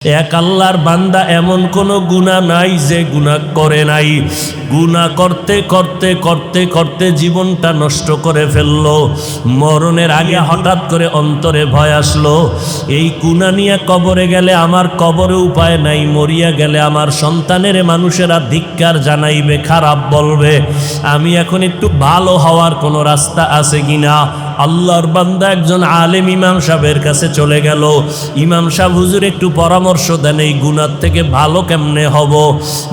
এক আল্লাহর বান্দা এমন কোনো গুনাহ নাই যে গুনাহ করে নাই। গুনাহ করতে করতে করতে করতে জীবনটা নষ্ট করে ফেললো। মরণের আগে হঠাৎ করে অন্তরে ভয় আসলো, এই গুনাহ নিয়ে কবরে গেলে আমার কবরে উপায় নাই, মরিয়া গেলে আমার সন্তানের মানুষেরা ধিক্কার জানাইবে, খারাপ বলবে। আমি এখন একটু ভালো হওয়ার কোনো রাস্তা আছে কিনা। আল্লাহর বান্দা একজন আলেম ইমাম সাহেবের কাছে চলে গেল। ইমাম সাহেব, হুজুর একটু পরামর্শ দেন, এই গুনাহ থেকে ভালো কেমনে হব।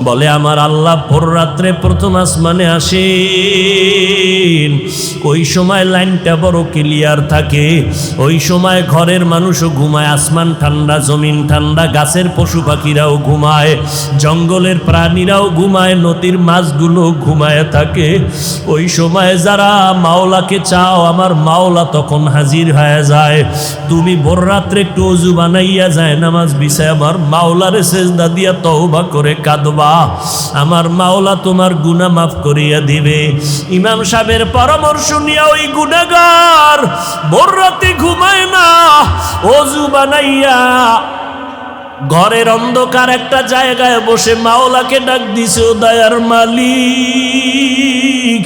বলে, আমার আল্লাহ ভোর রাত্রে প্রথম আসমানে আসেন, ওই সময় লাইনটা বড় ক্লিয়ার থাকে, ওই সময় ঘরের মানুষও ঘুমায়, আসমান ঠান্ডা, জমিন ঠান্ডা, গাছের পশু পাখিরাও ঘুমায়, জঙ্গলের প্রাণীরাও ঘুমায়, নদীর মাছগুলো ঘুমায় থাকে। ওই সময় যারা মাওলাকে চাও, আমার মাওলা তখন হাজির হয়ে যায়। তুমি ভোর রাত্রে একটু ওযু বানাইয়া যায় নামাজ বিছায় আমার মাওলারে সেজদা দিয়া তওবা করে কাঁদবা, আমার মাওলা তোমার গুনাহ মাফ করিয়া দিবে। ইমাম সাহেবের পরামর্শ নিয়ে ওই গুনাহগার ভোর রাতে ঘুমায় না, ওযু বানাইয়া ঘরের অন্ধকার একটা জায়গায় বসে মাওলাকে ডাক দিছে, ও দয়ার মালিক,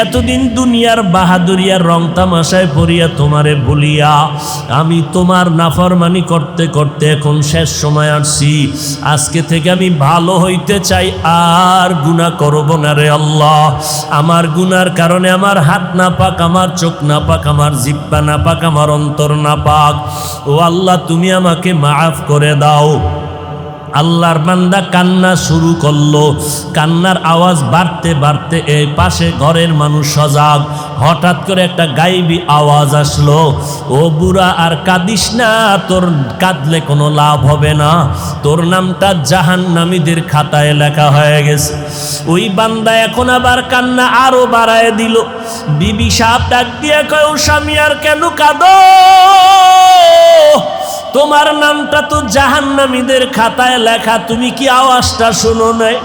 এতদিন দুনিয়ার বাহাদুরিয়ার রং তামাশায় পড়িয়া তোমারে ভুলিয়া আমি তোমার নাফরমানি করতে করতে এখন শেষ সময় আসছি। আজকে থেকে আমি ভালো হইতে চাই, আর গুনাহ করব না রে আল্লাহ। আমার গুনার কারণে আমার হাত না পাক, আমার চোখ না পাক, আমার জিহ্বা না পাক, আমার অন্তর না পাক। ও আল্লাহ, তুমি আমাকে মাফ করে দাও। আল্লাহর বান্দা কান্না শুরু করলো। কান্নার আওয়াজ বাড়তে বাড়তে এই পাশে ঘরের মানুষ সজাগ। হঠাৎ করে একটা গায়েবী আওয়াজ আসলো, ও বুড়া আর কাঁদিস না, তোর কাঁদলে কোনো লাভ হবে না, তোর নামটা জাহান্নামীদের খাতায় লেখা হয়ে গেছে। ওই বান্দা এখন আবার কান্না আরো বাড়ায় দিল। বিবি সাহেব ডাক দিয়ে কয়, ও স্বামী আর কেন কাঁদো, তোমার নামটা তো জাহান্নামীদের খাতায় লেখা, তুমি কি আওয়াজটা শোনো নাই?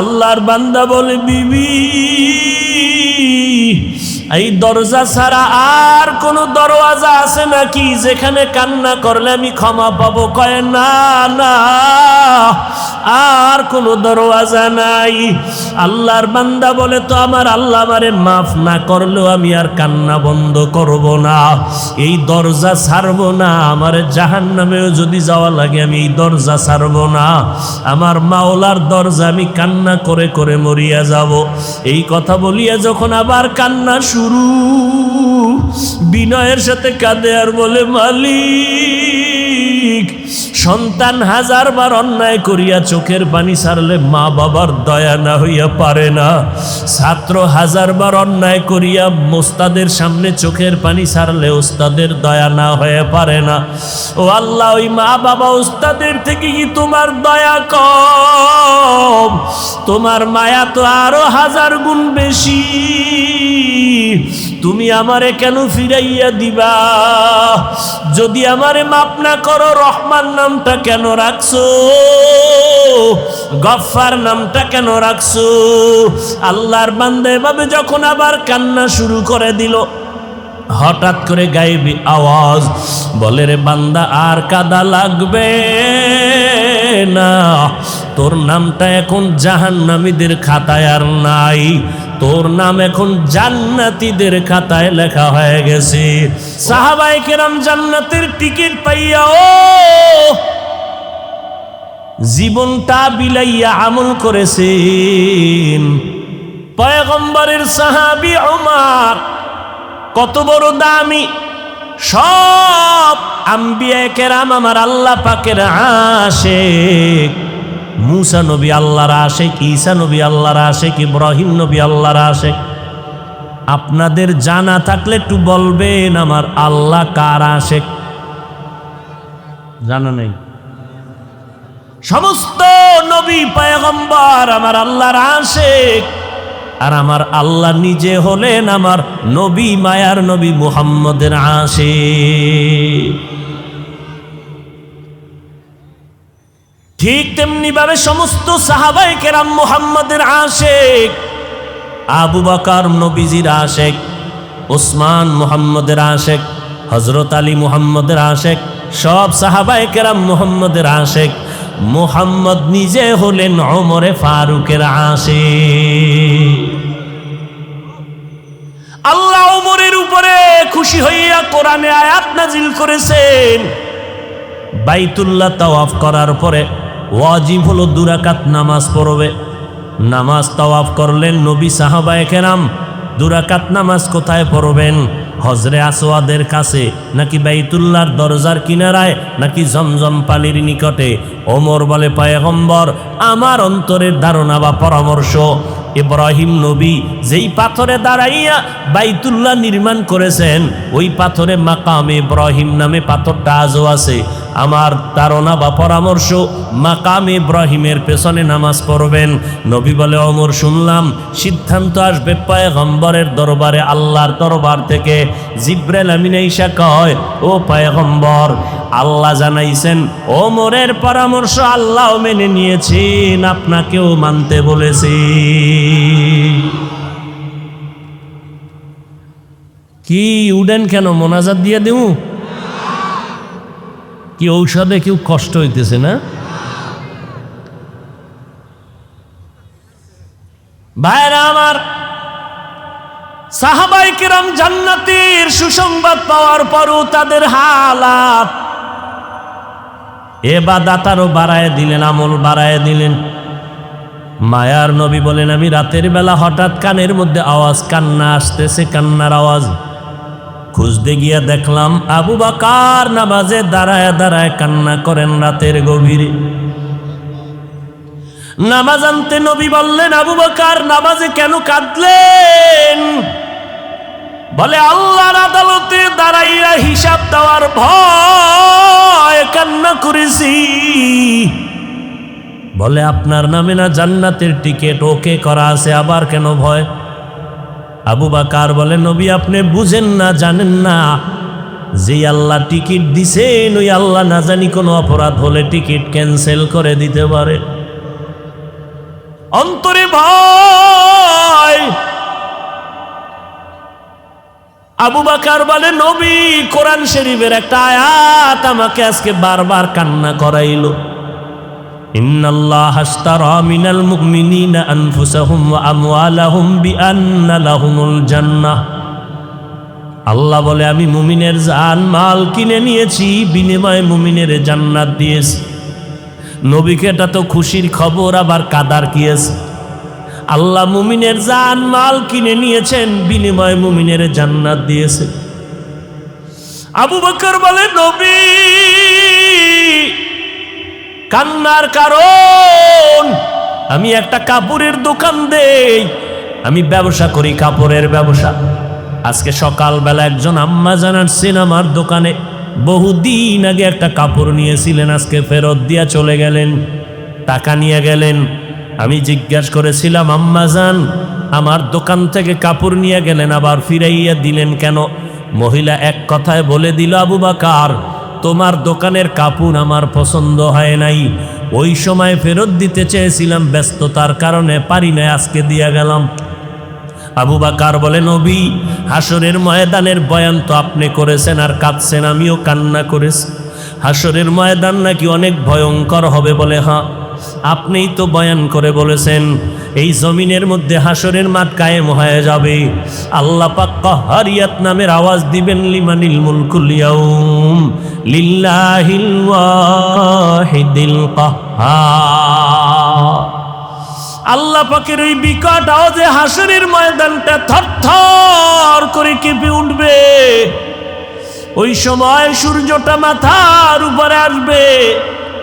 আল্লাহর বান্দা বলে, বিবি, এই দরজা ছাড়া আর কোন দরওয়াজা আছে নাকি যেখানে কান্না করলে আমি ক্ষমা পাবো? কয়, না না, আর কোন দরওয়াজা নাই। আল্লাহর বান্দা বলে, তো আমার আল্লাহ আমারে মাফ না করলেও আমি আর কান্না বন্ধ করব না, এই দরজা ছাড়বো না, আমার জাহান্নামেও যদি যাওয়া লাগে আমি এই দরজা ছাড়বো না, আমার মাওলার দরজা আমি কান্না করে করে মরিয়া যাব। এই কথা বলিয়া যখন আবার কান্না শুরু, বিনয়ের সাথে কাঁদে আর বলে, মালিক, সন্তান হাজারবার অন্যায় করিয়া চোখের পানি ছাড়লে মা বাবার দয়া না হইয়া পারে না, ছাত্র হাজারবার অন্যায় করিয়া ওস্তাদের সামনে চোখের পানি ছাড়লে ওস্তাদের দয়া না হয়ে পারে না। ও আল্লাহ, ওই মা বাবা ওস্তাদের থেকে কি তোমার দয়া কম? তোমার মায়া তো আরো 1000 গুণ বেশি। তুমি আমারে কেন ফিরাইয়া দিবা? যদি আমারে মাফ না করো, রহমান নামটা কেন রাখছো? গফফার নামটা কেন রাখছো? আল্লাহর বান্দা এভাবে যখন আবার কান্না শুরু করে দিল, হঠাৎ করে গায়েবী আওয়াজ বলে, রে বান্দা, আর কাদা লাগবে না, তোর নামটা এখন জাহান্নামীদের খাতায় আর নাই, তোর নাম এখন জান্নাতীদের খাতায় লেখা হয়ে গেছে। সাহাবায়ে কেরাম জান্নাতের টিকিট পাইয়াও জীবনটা বিলাইয়া আমল করেছেন। পয়গম্বরের সাহাবী ওমর কত বড় দামি, সব আম্বিয়া কেরাম আমার আল্লাহ পাকের আশিক। মুসা নবী আল্লাহর আশিক, ঈসা নবী আল্লাহর আশিক, ইব্রাহিম নবী আল্লাহর আশিক। আপনাদের জানা থাকলে একটু বলবেন, আমার আল্লাহ কার আশিক? জানা নেই? সমস্ত নবী পয়গম্বর আমার আল্লাহর আশিক, আর আমার আল্লাহ নিজে হলেন আমার নবী, মায়ার নবী মুহাম্মদের আশিক। ঠিক তেমনি ভাবে সমস্ত সাহাবায়ে কেরাম মুহাম্মদের আশিক। আবু বকর নবীজির আশিক, ওসমান মুহাম্মদের আশিক, হযরত আলী মুহাম্মদের আশিক, সব সাহাবায়ে কেরাম মুহাম্মদের আশিক, মুহাম্মদ নিজে হলেন ওমরে ফারুকের আশিক। আল্লাহ ওমরের উপরে খুশি হইয়া কোরআনে আয়াত নাজিল করেছেন, বাইতুল্লাহ তাওয়াফ করার পরে ওয়াজিব হলো 2 রাকাত নামাজ পড়বে। নামাজ তাওয়াফ করলেন নবী, সাহাবায়ে কেরাম 2 রাকাত নামাজ কোথায় পড়বেন? হজরে আসওয়াদের কাছে, নাকি বাইতুল্লাহর দরজার কিনারায়, নাকি জমজম পানির নিকটে? ওমর বলে, পয়গম্বর, আমার অন্তরের ধারণা বা পরামর্শ, ইব্রাহিম নবী যেই পাথরে দাঁড়াইয়া বাইতুল্লাহ নির্মাণ করেছেন, ওই পাথরে মাকামে ইব্রাহিম নামে পাথরটা আজও আছে। আমার ধারণা বা পরামর্শ, মাকামে ইব্রাহিমের পেছনে নামাজ পড়বেন। নবী বলে, ওমর শুনলাম, সিদ্ধান্ত আসবে পয়গম্বরের দরবারে, আল্লাহর দরবার থেকে। জিব্রাইল আমিন আইসা কয়, ও পয়গম্বর, আল্লাহ জানাইছেন ওমরের পরামর্শ আল্লাহ মেনে নিয়েছেন, আপনাকেও মানতে বলেছি। কি উডেন কেন? মোনাজাত দিয়ে দেব কি? ঔষধে কেউ কষ্ট হইতেছে না? ভাইরা আমার, সাহাবায়ে কেরাম জান্নাতের সুসংবাদ পাওয়ার পরও তাদের হালাত, ইবাদত আরো বাড়ায় দিলেন, আমল বাড়ায় দিলেন। মায়ার নবী বলেন, আমি রাতের বেলা হঠাৎ কানের মধ্যে আওয়াজ, কান্না আসতেছে, কান্নার আওয়াজ। খুঁজতে গিয়া দেখলাম আবু বকর নামাজে দাঁড়ায় দাঁড়ায় কান্না করেন রাতের গভীরে। নামাজ আনতে নবী বললেন, আবু বকর নামাজে কেন কাঁদলেন? বলে, আল্লাহর আদালতে দাঁড়াইয়া হিসাব দেওয়ার ভয় কান্না করেছি। বলে, আপনার নামে না জান্নাতের টিকিট ওকে করা আছে, আবার কেন ভয়? আবু বকর বলে, নবী আপনি বুঝেন না, জানেন না, যে আল্লাহ টিকিট দিছেন ওই আল্লাহ না জানি কোনো অপরাধ হলে টিকিট ক্যান্সেল করে দিতে পারে। অন্তরে ভয়। আবু বকর বলে, নবী কোরআন শরীফের একটা আয়াত আমাকে আজকে বারবার কান্না করাইলো। ইন্নাল্লাহা আশতারা মিনাল মুমিনিনা আনফুসাহুম ওয়া আমওয়ালাহুম বিআন্না লাহুমুল জান্নাহ। আল্লাহ বলে, আমি মুমিনের জান মাল কিনে নিয়েছি, বিনিময়ে মুমিনের জান্নাত দিয়েছি। নবীকে এটা তো খুশির খবর, আবার কাদার কি আছে? আল্লাহ মুমিনের জান মাল কিনে নিয়েছেন, বিনিময়ে মুমিনের জান্নাত দিয়েছে। আবু বকর বলে, নবী কান্নার কারণ, আমি একটা কাপড়ের দোকান দেই, আমি ব্যবসা করি, কাপড়ের ব্যবসা। আজকে সকালবেলা একজন আম্মা জানাচ্ছেন আমার দোকানে বহুদিন আগে একটা কাপড় নিয়েছিলেন, আজকে ফেরত দিয়া চলে গেলেন, টাকা নিয়ে গেলেন। আমি জিজ্ঞাসা করেছিলাম, আম্মা জান আমার দোকান থেকে কাপড় নিয়ে গেলেন, আবার ফিরাইয়া দিলেন কেন? মহিলা এক কথায় বলে দিল, আবু বকর তোমার দোকানের কাপড় আমার পছন্দ হয় নাই, ওই সময় ফেরত দিতে চেয়েছিলাম, ব্যস্ততার কারণে পারি না, আজকে দিয়া গেলাম। আবু বকর বলে, নবী হাসরের ময়দানের বয়ান তো আপনি করেছেন আর কাঁদছেন, আমিও কান্না করেছি। হাসরের ময়দান নাকি অনেক ভয়ঙ্কর হবে। বলে, হ্যাঁ আপনিই তো বয়ান করে বলেছেন, এই জমিনের মধ্যে হাসরের মাঠ কায়েম হয়ে যাবে। আল্লাহ পাক কাহ্হারিয়াত নামের আওয়াজ দিবেন, লিমানিল মুলকুল ইয়াউম লিল্লাহিল ওয়াহিদিল কাহ্হার। আল্লাহ পাকের ওই বিকট আওয়াজে হাসরের ময়দানটা থরথর করে কেঁপে উঠবে। ওই সময় সূর্যটা মাথার উপরে আসবে।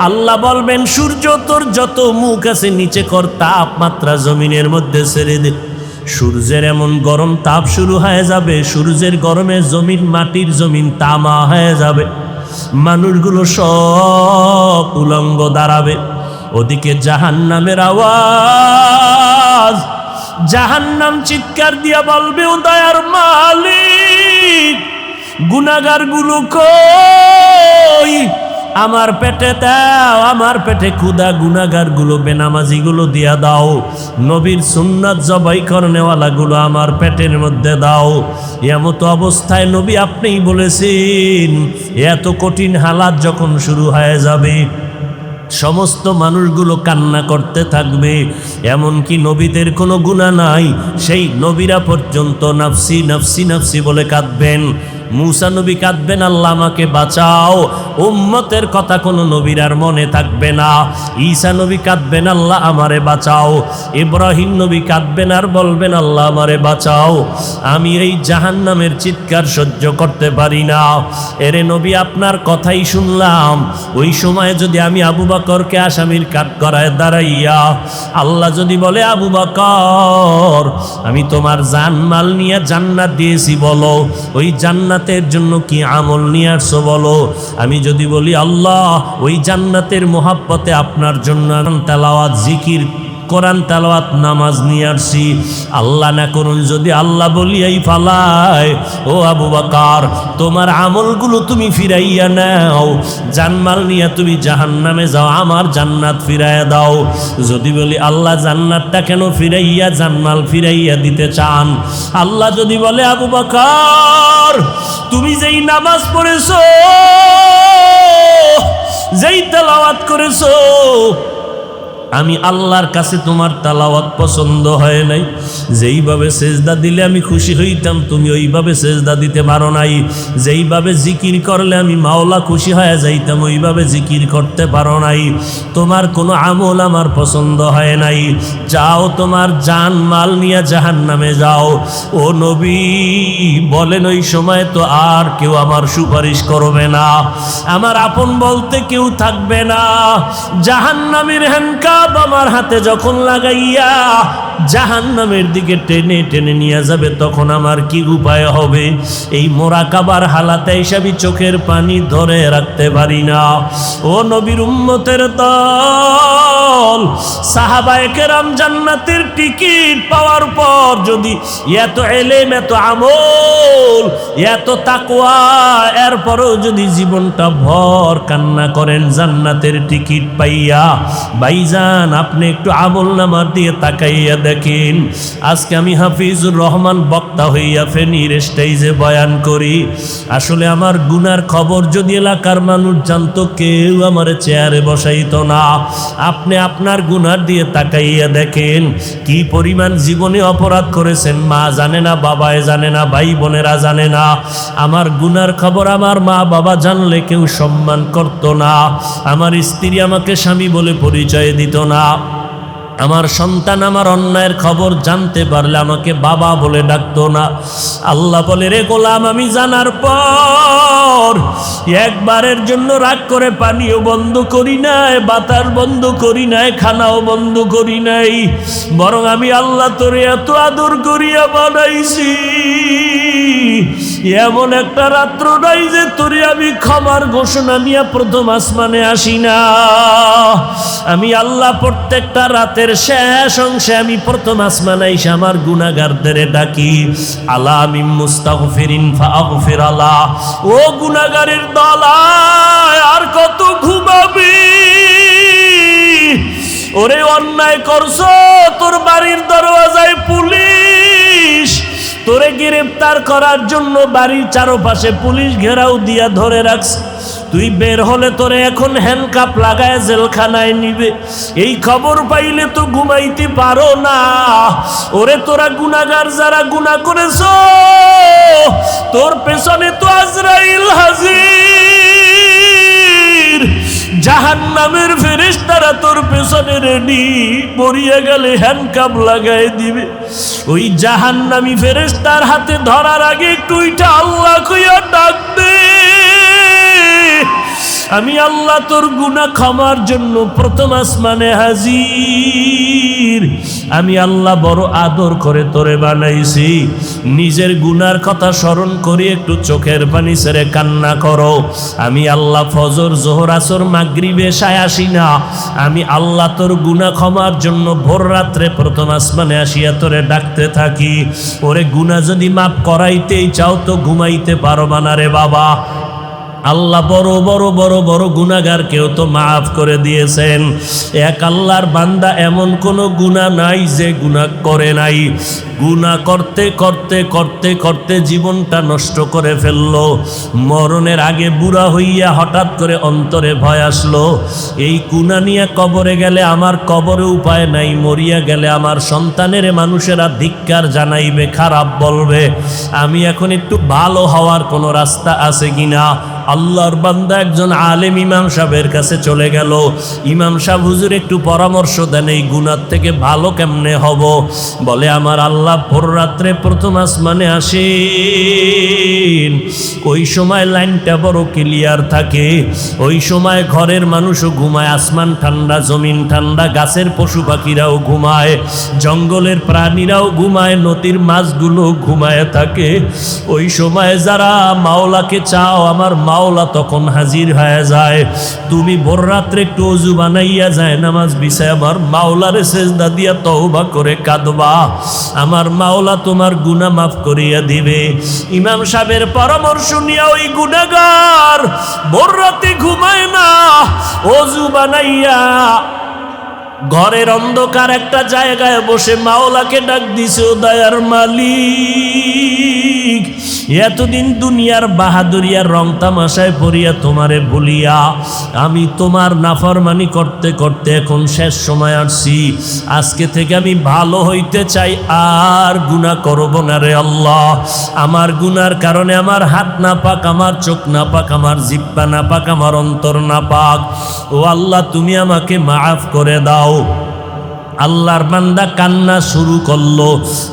আল্লাহ বলবেন, সূর্য তোর যত মুখ আছে নিচে কর, তাপমাত্রা জমিনের মধ্যে ছেড়ে দে। সূর্যের এমন গরম তাপ শুরু হয়ে যাবে, সূর্যের গরমে জমিন, মাটির জমিন তামা হয়ে যাবে। মানুষগুলো সব উলঙ্গ দাঁড়াবে। ওদিকে জাহান্নামের আওয়াজ, জাহান্নাম চিৎকার দিয়া বলবে, ও দয়ার মালিক, গুনাহগারগুলো কই? আমার পেটে দাও, আমার পেটে ক্ষুধা গুনাহগারগুলো বেনামাজিগুলো দিয়া দাও, নবীর সুন্নাত জবাই করনেওয়ালাগুলো আমার পেটের মধ্যে দাও। এমতো অবস্থায় নবী আপনিই বলেছেন এত কঠিন হালাত যখন শুরু হয়ে যাবে সমস্ত মানুষগুলো কান্না করতে থাকবে, এমনকি নবীদের কোনো গুনাহ নাই, সেই নবীরা পর্যন্ত নাফসি নাফসি নাফসি বলে কাঁদবেন। মূসা নবী কাঁদবেন, আল্লাহ আমাকে বাঁচাও, উম্মতের কথা কোনো নবীর আর মনে থাকবে না। ঈসা নবী কাঁদবেন, আল্লাহ আমারে বাঁচাও। ইব্রাহিম নবী কাঁদবেন আর বলবেন, আল্লাহ আমারে বাঁচাও, আমি এই জাহান্নামের চিৎকার সহ্য করতে পারি না। এরে নবী আপনার কথাই শুনলাম, ওই সময় যদি আমি আবু বকরকে আসামির কাঠগড়ায় দাঁড়াইয়া আল্লাহ যদি বলে, আবু বকর আমি তোমার জানমাল নিয়ে জান্নাত দিয়েছি, বলো ওই জান্নাতের জন্য কি আমল নিয়ে আসছো বলো। আমি যদি বলি, আল্লাহ ওই জান্নাতের মোহাব্বতে আপনার জন্য তেলাওয়াত জিকির কোরআন তেলাওয়াত নামাজ নিয়ে আসছি, আল্লাহ না করুন যদি আল্লাহ বলিয়াই ফালায়, ও আবু বকর তোমার আমলগুলো তুমি ফিরাইয়া নাও, জানমাল নিয়ে তুমি জাহান্নামে যাও, আমার জান্নাত ফিরাইয়া দাও। যদি বলি, আল্লাহ জান্নাতটা কেন ফিরাইয়া জানমাল ফিরাইয়া দিতে চান, আল্লাহ যদি বলে, আবু বকর তুমি যেই নামাজ পড়েছো, যেই তেলাওয়াত করেছো, আমি আল্লাহর কাছে তোমার তেলাওয়াত পছন্দ হয় নাই, যেইভাবে সেজদা দিলে আমি খুশি হইতাম তুমি ওইভাবে সেজদা দিতে পারো নাই, যেইভাবে জিকির করলে আমি মাওলা খুশি হয়ে যাইতাম ওইভাবে জিকির করতে পারো নাই, তোমার কোনো আমল আমার পছন্দ হয় নাই, যাও তোমার জান মাল নিয়ে জাহান্নামে যাও। ও নবী বলেন, ওই সময় তো আর কেউ আমার সুপারিশ করবে না, আমার আপন বলতে কেউ থাকবে না। জাহান্নামের হ্যান্ডকাপ আমার হাতে যখন লাগাইয়া জাহান্নামের দিকে টেনে টেনে নিয়ে যাবে, তখন আমার কি উপায় হবে? এই মোরাকাবার হালাতে হিসাবে চোখের পানি ধরে রাখতে পারি না। ও নবীর উম্মতের দল, সাহাবায়ে কেরাম জান্নাতের টিকিট পাওয়ার পর যদি এত এলেম, এত আমল, এত তাকওয়া, এরপরও যদি জীবনটা ভর কান্না করেন জান্নাতের টিকিট পাইয়া, ভাইজান আপনি একটু আমল নামার দিয়ে তাকাইয়া দেখেন। আজকে আমি হাফিজুর রহমান বক্তা হইয়া ফেনীর স্টেজে বয়ান করি, আসলে আমার গুনার খবর যদি এলাকার মানুষ জানতো, কেউ আমার চেয়ারে বসাইতো না। আপনি আপনার গুনার দিয়ে তাকাইয়া দেখেন কি পরিমাণ জীবনে অপরাধ করেছেন, মা জানে না, বাবায় জানে না, ভাই বোনেরা জানে না। আমার গুনার খবর আমার মা বাবা জানলে কেউ সম্মান করত না, আমার স্ত্রী আমাকে স্বামী বলে পরিচয় দিত না, আমার সন্তান আমার অন্যায়ের খবর জানতে পারলে আমাকে বাবা বলে ডাকতো না। আল্লাহ বলে, রে গোলাম আমি জানার পর একবারের জন্য রাগ করে পানিও বন্ধ করি নাই, বাতাস বন্ধ করি নাই, খানাও বন্ধ করি নাই, বরং আমি আল্লাহ তোরে এত আদর করিয়া বানাইছি, এমন একটা রাত্র নাই যে তোরে আমি ক্ষমার ঘোষণা নিয়ে প্রথম আসমানে আসি না। আমি আল্লাহ প্রত্যেকটা রাতের শেষ অংশে আমি প্রথম আসমানে এসে আমার গুনাহগারদের ডাকি, আলা মিন মুস্তাগফিরিন ফাগফির আলা। ও গুনাহগারের দল, আর কত ঘুমাবি? ওরে অন্যায় করছো, তোর বাড়ির দরওয়াজায় পুলিশ, তোরে গ্রেফতার করার জন্য বাড়ির চারপাশে পুলিশ ঘেরাও দিয়া ধরে রাখছে, তুই বের হলে তোরে এখন হ্যান্ডকাপ লাগায় জেলখানায় নিবে, এই খবর পাইলে তো ঘুমাইতে পারো না। ওরে তোরা গুনাহগার যারা গুনাহ করেছো, তোর পেছনে তো আজরাইল হাজির, জাহান্নামের ফেরেশতারা তোর পেছনে রেডি, মরিয়া গেলে হ্যান্ডকাপ লাগায় দিবে। ওই জাহান্নামী ফেরেশতার হাতে ধরার আগে টুইটা আল্লাহ কইয়া ডাকবে, আমি আল্লাহ তোর গুনাহ ক্ষমার জন্য প্রথম আসমানে হাজির, আমি আল্লাহ বড় আদর করে তোরে বানাইছি, নিজের গুনার কথা স্মরণ করি একটু চোখের পানি ছেড়ে কান্না করো। আমি আল্লাহ ফজর জোহর আসর মাগরিব এশায় আসি না, আমি আল্লাহ তোর গুনাহ ক্ষমার জন্য ভোর রাত্রে প্রথম আসমানে আসিয়া তোরে ডাকতে থাকি। ওরে গুনাহ যদি মাফ করাইতেই চাও তো ঘুমাইতে পারবা না রে বাবা, আল্লাহ বড় বড় বড় বড় গুনাহগারকেও তো মাফ করে দিয়েছেন। এক আল্লাহর বান্দা এমন কোনো গুনাহ নাই যে গুনাহ করে নাই। গুনাহ করতে করতে করতে করতে জীবনটা নষ্ট করে ফেললো। মরণের আগে বুড়া হইয়া হঠাৎ করে অন্তরে ভয় আসলো, এই গুনাহ নিয়ে কবরে গেলে আমার কবরে উপায় নাই, মরিয়া গেলে আমার সন্তানের মানুষেরা ধিক্কার জানাইবে, খারাপ বলবে। আমি এখন একটু ভালো হওয়ার কোনো রাস্তা আছে কিনা? আল্লাহর বান্দা একজন আলেম ইমাম সাহেবের কাছে চলে গেল। ইমাম সাহেব, হুজুর একটু পরামর্শ দেন, এই গুনাহ থেকে ভালো কেমনে হব? বলে, আমার আল্লাহ ভোর রাত্রে প্রথম আসমানে আসেন, ওই সময় লাইনটা বড় ক্লিয়ার থাকে, ওই সময় ঘরের মানুষও ঘুমায়, আসমান ঠান্ডা, জমিন ঠান্ডা, গাছের পশু পাখিরাও ঘুমায়, জঙ্গলের প্রাণীরাও ঘুমায়, নদীর মাছগুলো ঘুমায় থাকে। ওই সময় যারা মাওলাকে চাও, আমার মাওলা তখন হাজির হয়ে যায়। তুমি ভোর রাত্রে একটু ওযু বানাইয়া যায় নামাজ বিছায় আমার মাওলারে সেজদা দিয়া তওবা করে কাঁদবা, আমার মাওলা তোমার গুনাহ মাফ করিয়া দিবে। ইমাম সাহেবের পরামর্শ নিয়ে ওই গুনাহগার ভোর রাতে ঘুমায় না, ওযু বানাইয়া ঘরের অন্ধকার একটা জায়গায় বসে মাওলাকে ডাক দিছে, ও দয়ার মালিক, এতদিন দুনিয়ার বাহাদুরিয়ার রং তামাশায় পড়িয়া তোমারে ভুলিয়া আমি তোমার নাফরমানি করতে করতে এখন শেষ সময় আসছি। আজকে থেকে আমি ভালো হইতে চাই, আর গুনাহ করব না রে আল্লাহ। আমার গুনার কারণে আমার হাত না পাক, আমার চোখ না পাক, আমার জিহ্বা না পাক, আমার অন্তর না পাক। ও আল্লাহ, তুমি আমাকে মাফ করে দাও। আল্লাহর বান্দা কান্না শুরু করলো।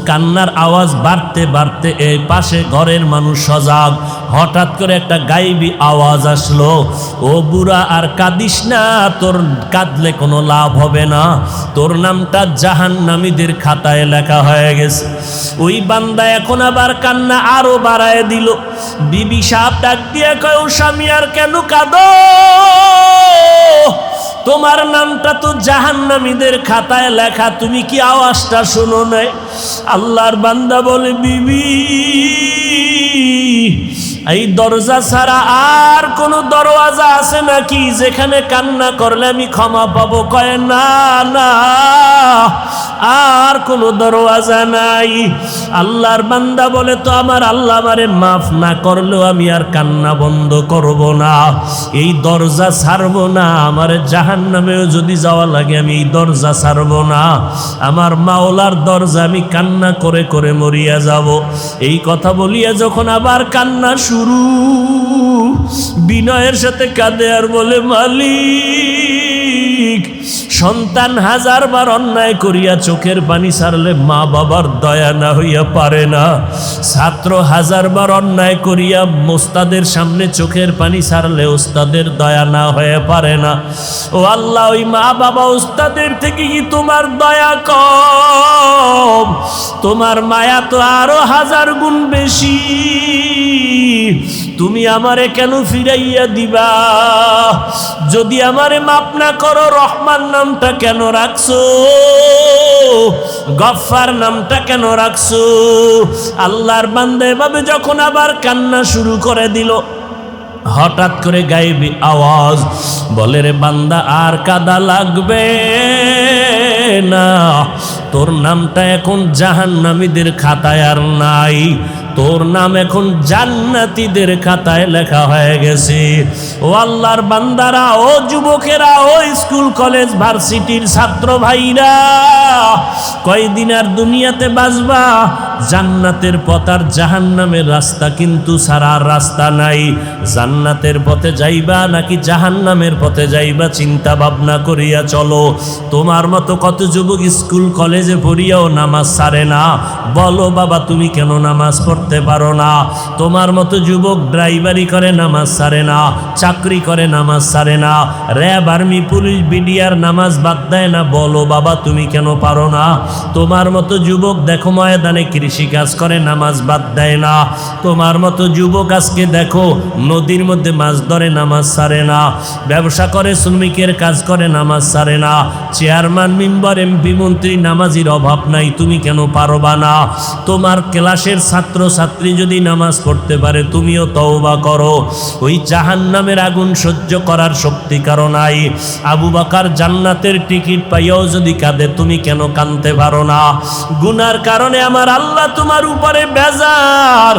কান্নার আওয়াজ বাড়তে বাড়তে এই পাশে ঘরের মানুষ সজাগ। হঠাৎ করে একটা গায়েবী আওয়াজ আসলো, ও বুড়া আর কাঁদিস না, তোর কাঁদলে কোনো লাভ হবে না, তোর নামটা জাহান্নামীদের খাতায় লেখা হয়ে গেছে। ওই বান্দা এখন আবার কান্না আরো বাড়ায় দিল। বিবি সাহেব ডাক দিয়ে কয়, ও স্বামী আর কেন কাঁদো? তোমার নামটা তো জাহান্নামীদের খাতায় লেখা, তুমি কি আওয়াজটা শোনো নাই? আল্লাহর বান্দা বলে, বিবি, এই দরজা ছাড়া আর কোনো দরওয়াজা আছে নাকি যেখানে কান্না করলে আমি ক্ষমা পাবো? কয়, না না, আর কোনো দরওয়াজা নাই। আল্লাহর বান্দা বলে, তো আমার আল্লাহ আমারে মাফ না করলেও আমি আর কান্না বন্ধ করব না, এই দরজা ছাড়ব না, আমার জাহান্নামেও যদি যাওয়া লাগে আমি এই দরজা ছাড়ব না, আমার মাওলার দরজা আমি কান্না করে করে মরিয়া যাব। এই কথা বলিয়া যখন আবার কান্না শুরু, বিনয়ের সাথে কাঁদে আর বলে, মালিক, সন্তান হাজারবার অন্যায় করিয়া চোখের পানি ছাড়লে মা বাবার দয়া না হইয়া পারে না, ছাত্র হাজারবার অন্যায় করিয়া ওস্তাদের সামনে চোখের পানি ছাড়লে ওস্তাদের দয়া না হয়ে পারে না। ও আল্লাহ, ওই মা বাবা ওস্তাদের থেকে কি তোমার দয়া কম? তোমার মায়া তো আরো 1000 গুণ বেশি। তুমি আমারে কেন ফিরাইয়া দিবা? যদি আমারে মাফ না করো, রহমান নামটা কেন রাখছো? গফফার নামটা কেন রাখছো? আল্লাহর বান্দা এভাবে যখন আবার কান্না শুরু করে দিল, হঠাৎ করে গায়েবী আওয়াজ বলে, রে বান্দা, আর কাদা লাগবে না, তোর নামটা এখন জাহান্নামীদের খাতায় আর নাই, তোর নাম এখন জান্নাতীদের খাতায় লেখা হয়ে গেছে। ও আল্লাহর বান্দারা, ও যুবকেরা, ও স্কুল কলেজ ভার্সিটির ছাত্র ভাইরা, কয়দিন আর দুনিয়াতে বাঁচবা? জান্নাতের পথ আর জাহান্নামের রাস্তা কিন্তু ছাড়ার রাস্তা নাই। জান্নাতের পথে যাইবা নাকি জাহান্নামের পথে যাইবা, চিন্তা ভাবনা করিয়া চলো। তোমার মতো কত যুবক স্কুল কলেজে পড়িয়াও নামাজ ছাড়ে না। বলো বাবা, তুমি কেন নামাজ পড়তে পারো না? তোমার মতো যুবক ড্রাইভারি করে নামাজ ছাড়ে না, চাকরি করে নামাজ ছাড়ে না, র্যাব, আর্মি, পুলিশ, বিডিআর নামাজ বাদ দেয় না। বলো বাবা, তুমি কেন পারো না? তোমার মতো যুবক দেখো ময়দানে কৃষিকাজ করে, নামাজ বাদ দেয় না। তোমার মতো যুবক আজকে দেখো নদীর মধ্যে মাছ ধরে, নামাজ ছাড়ে না। ব্যবসা করে, শ্রমিকের কাজ করে, নামাজ ছাড়ে না। চেয়ারম্যান, মেম্বার, এমপি, মন্ত্রী, নামাজির অভাব নাই, তুমি কেন পারবা না? তোমার ক্লাসের ছাত্র ছাত্রী যদি নামাজ পড়তে পারে, তুমিও তওবা করো। ওই জাহান্নামের আগুন সহ্য করার শক্তি কারো নাই। আবু বকর জান্নাতের টিকিট পাইয়াও যদি কাঁদে, তুমি কেন কাঁদতে পারো না? গুনার কারণে আমার আল্লাহ তোমার উপরে বেজার,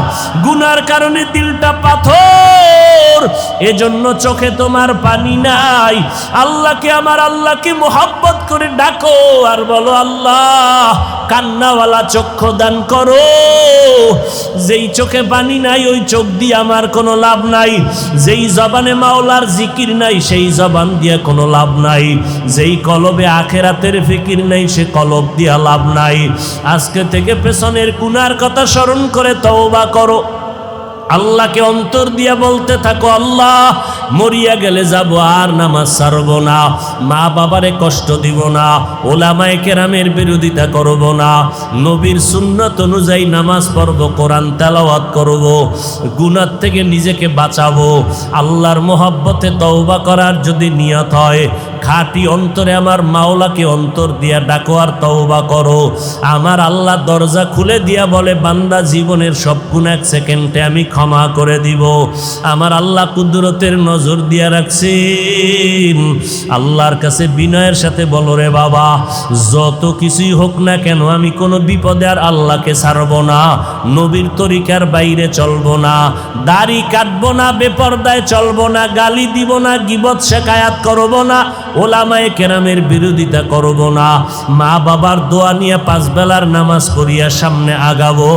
গুনার কারণে দিলটা পাথর, এজন্য চোখে তোমার পানি নাই। আল্লাহকে, আমার আল্লাহকে মোহাব্বত করে ডাকো আর বলো, আল্লাহ কান্নাওয়ালা চক্ষু দান করো। যেই চোখে পানি নাই ওই চোখ দিয়ে আমার কোনো লাভ নাই। যেই জবানে মাওলার জিকির নাই সেই জবান দিয়ে কোনো লাভ নাই। যেই কলবে আখেরাতের ফিকির নাই সে কলব দিয়া লাভ নাই। আজকে থেকে পেছনের গুনার কথা স্মরণ করে তওবা করো। আল্লাহকে অন্তর দিয়া বলতে থাকো, আল্লাহ মরিয়া গেলে যাব, আর নামাজ ছাড়ব না, মা বাবারে কষ্ট দিব না, ওলামায়ে কেরামের বিরোধিতা করব না, নবীর সুন্নাত অনুযায়ী নামাজ পড়ব, কোরআন তেলাওয়াত করব, গুনাহ থেকে নিজেকে বাঁচাবো। আল্লাহর মহব্বতে তওবা করার যদি নিয়ত হয়, খাঁটি অন্তরে আমার মাওলাকে অন্তর দিয়া ডাকো আর তওবা করো। আমার আল্লাহ দরজা খুলে দিয়া বলে, বান্দা জীবনের সব গুনাহ এক সেকেন্ডে আমি ক্ষমা করে দিব। আমার আল্লাহ কুদরতের নজর দিয়া রাখছেন। আল্লাহর কাছে বিনয়ের সাথে বলো, রে বাবা যত কিছুই হোক না কেন আমি কোনো বিপদে আর আল্লাহকে ছাড়ব না, নবীর তরিকার বাইরে চলবো না, দাড়ি কাটবো না, বেপরদায় চলবো না, গালি দিব না, গীবত শেখায়াত করব না, ওলামায়ে কেরামের বিরোধিতা করব না, মা বাবার দোয়া নিয়ে 5 বেলার নামাজ পড়িয়া সামনে আগাবো।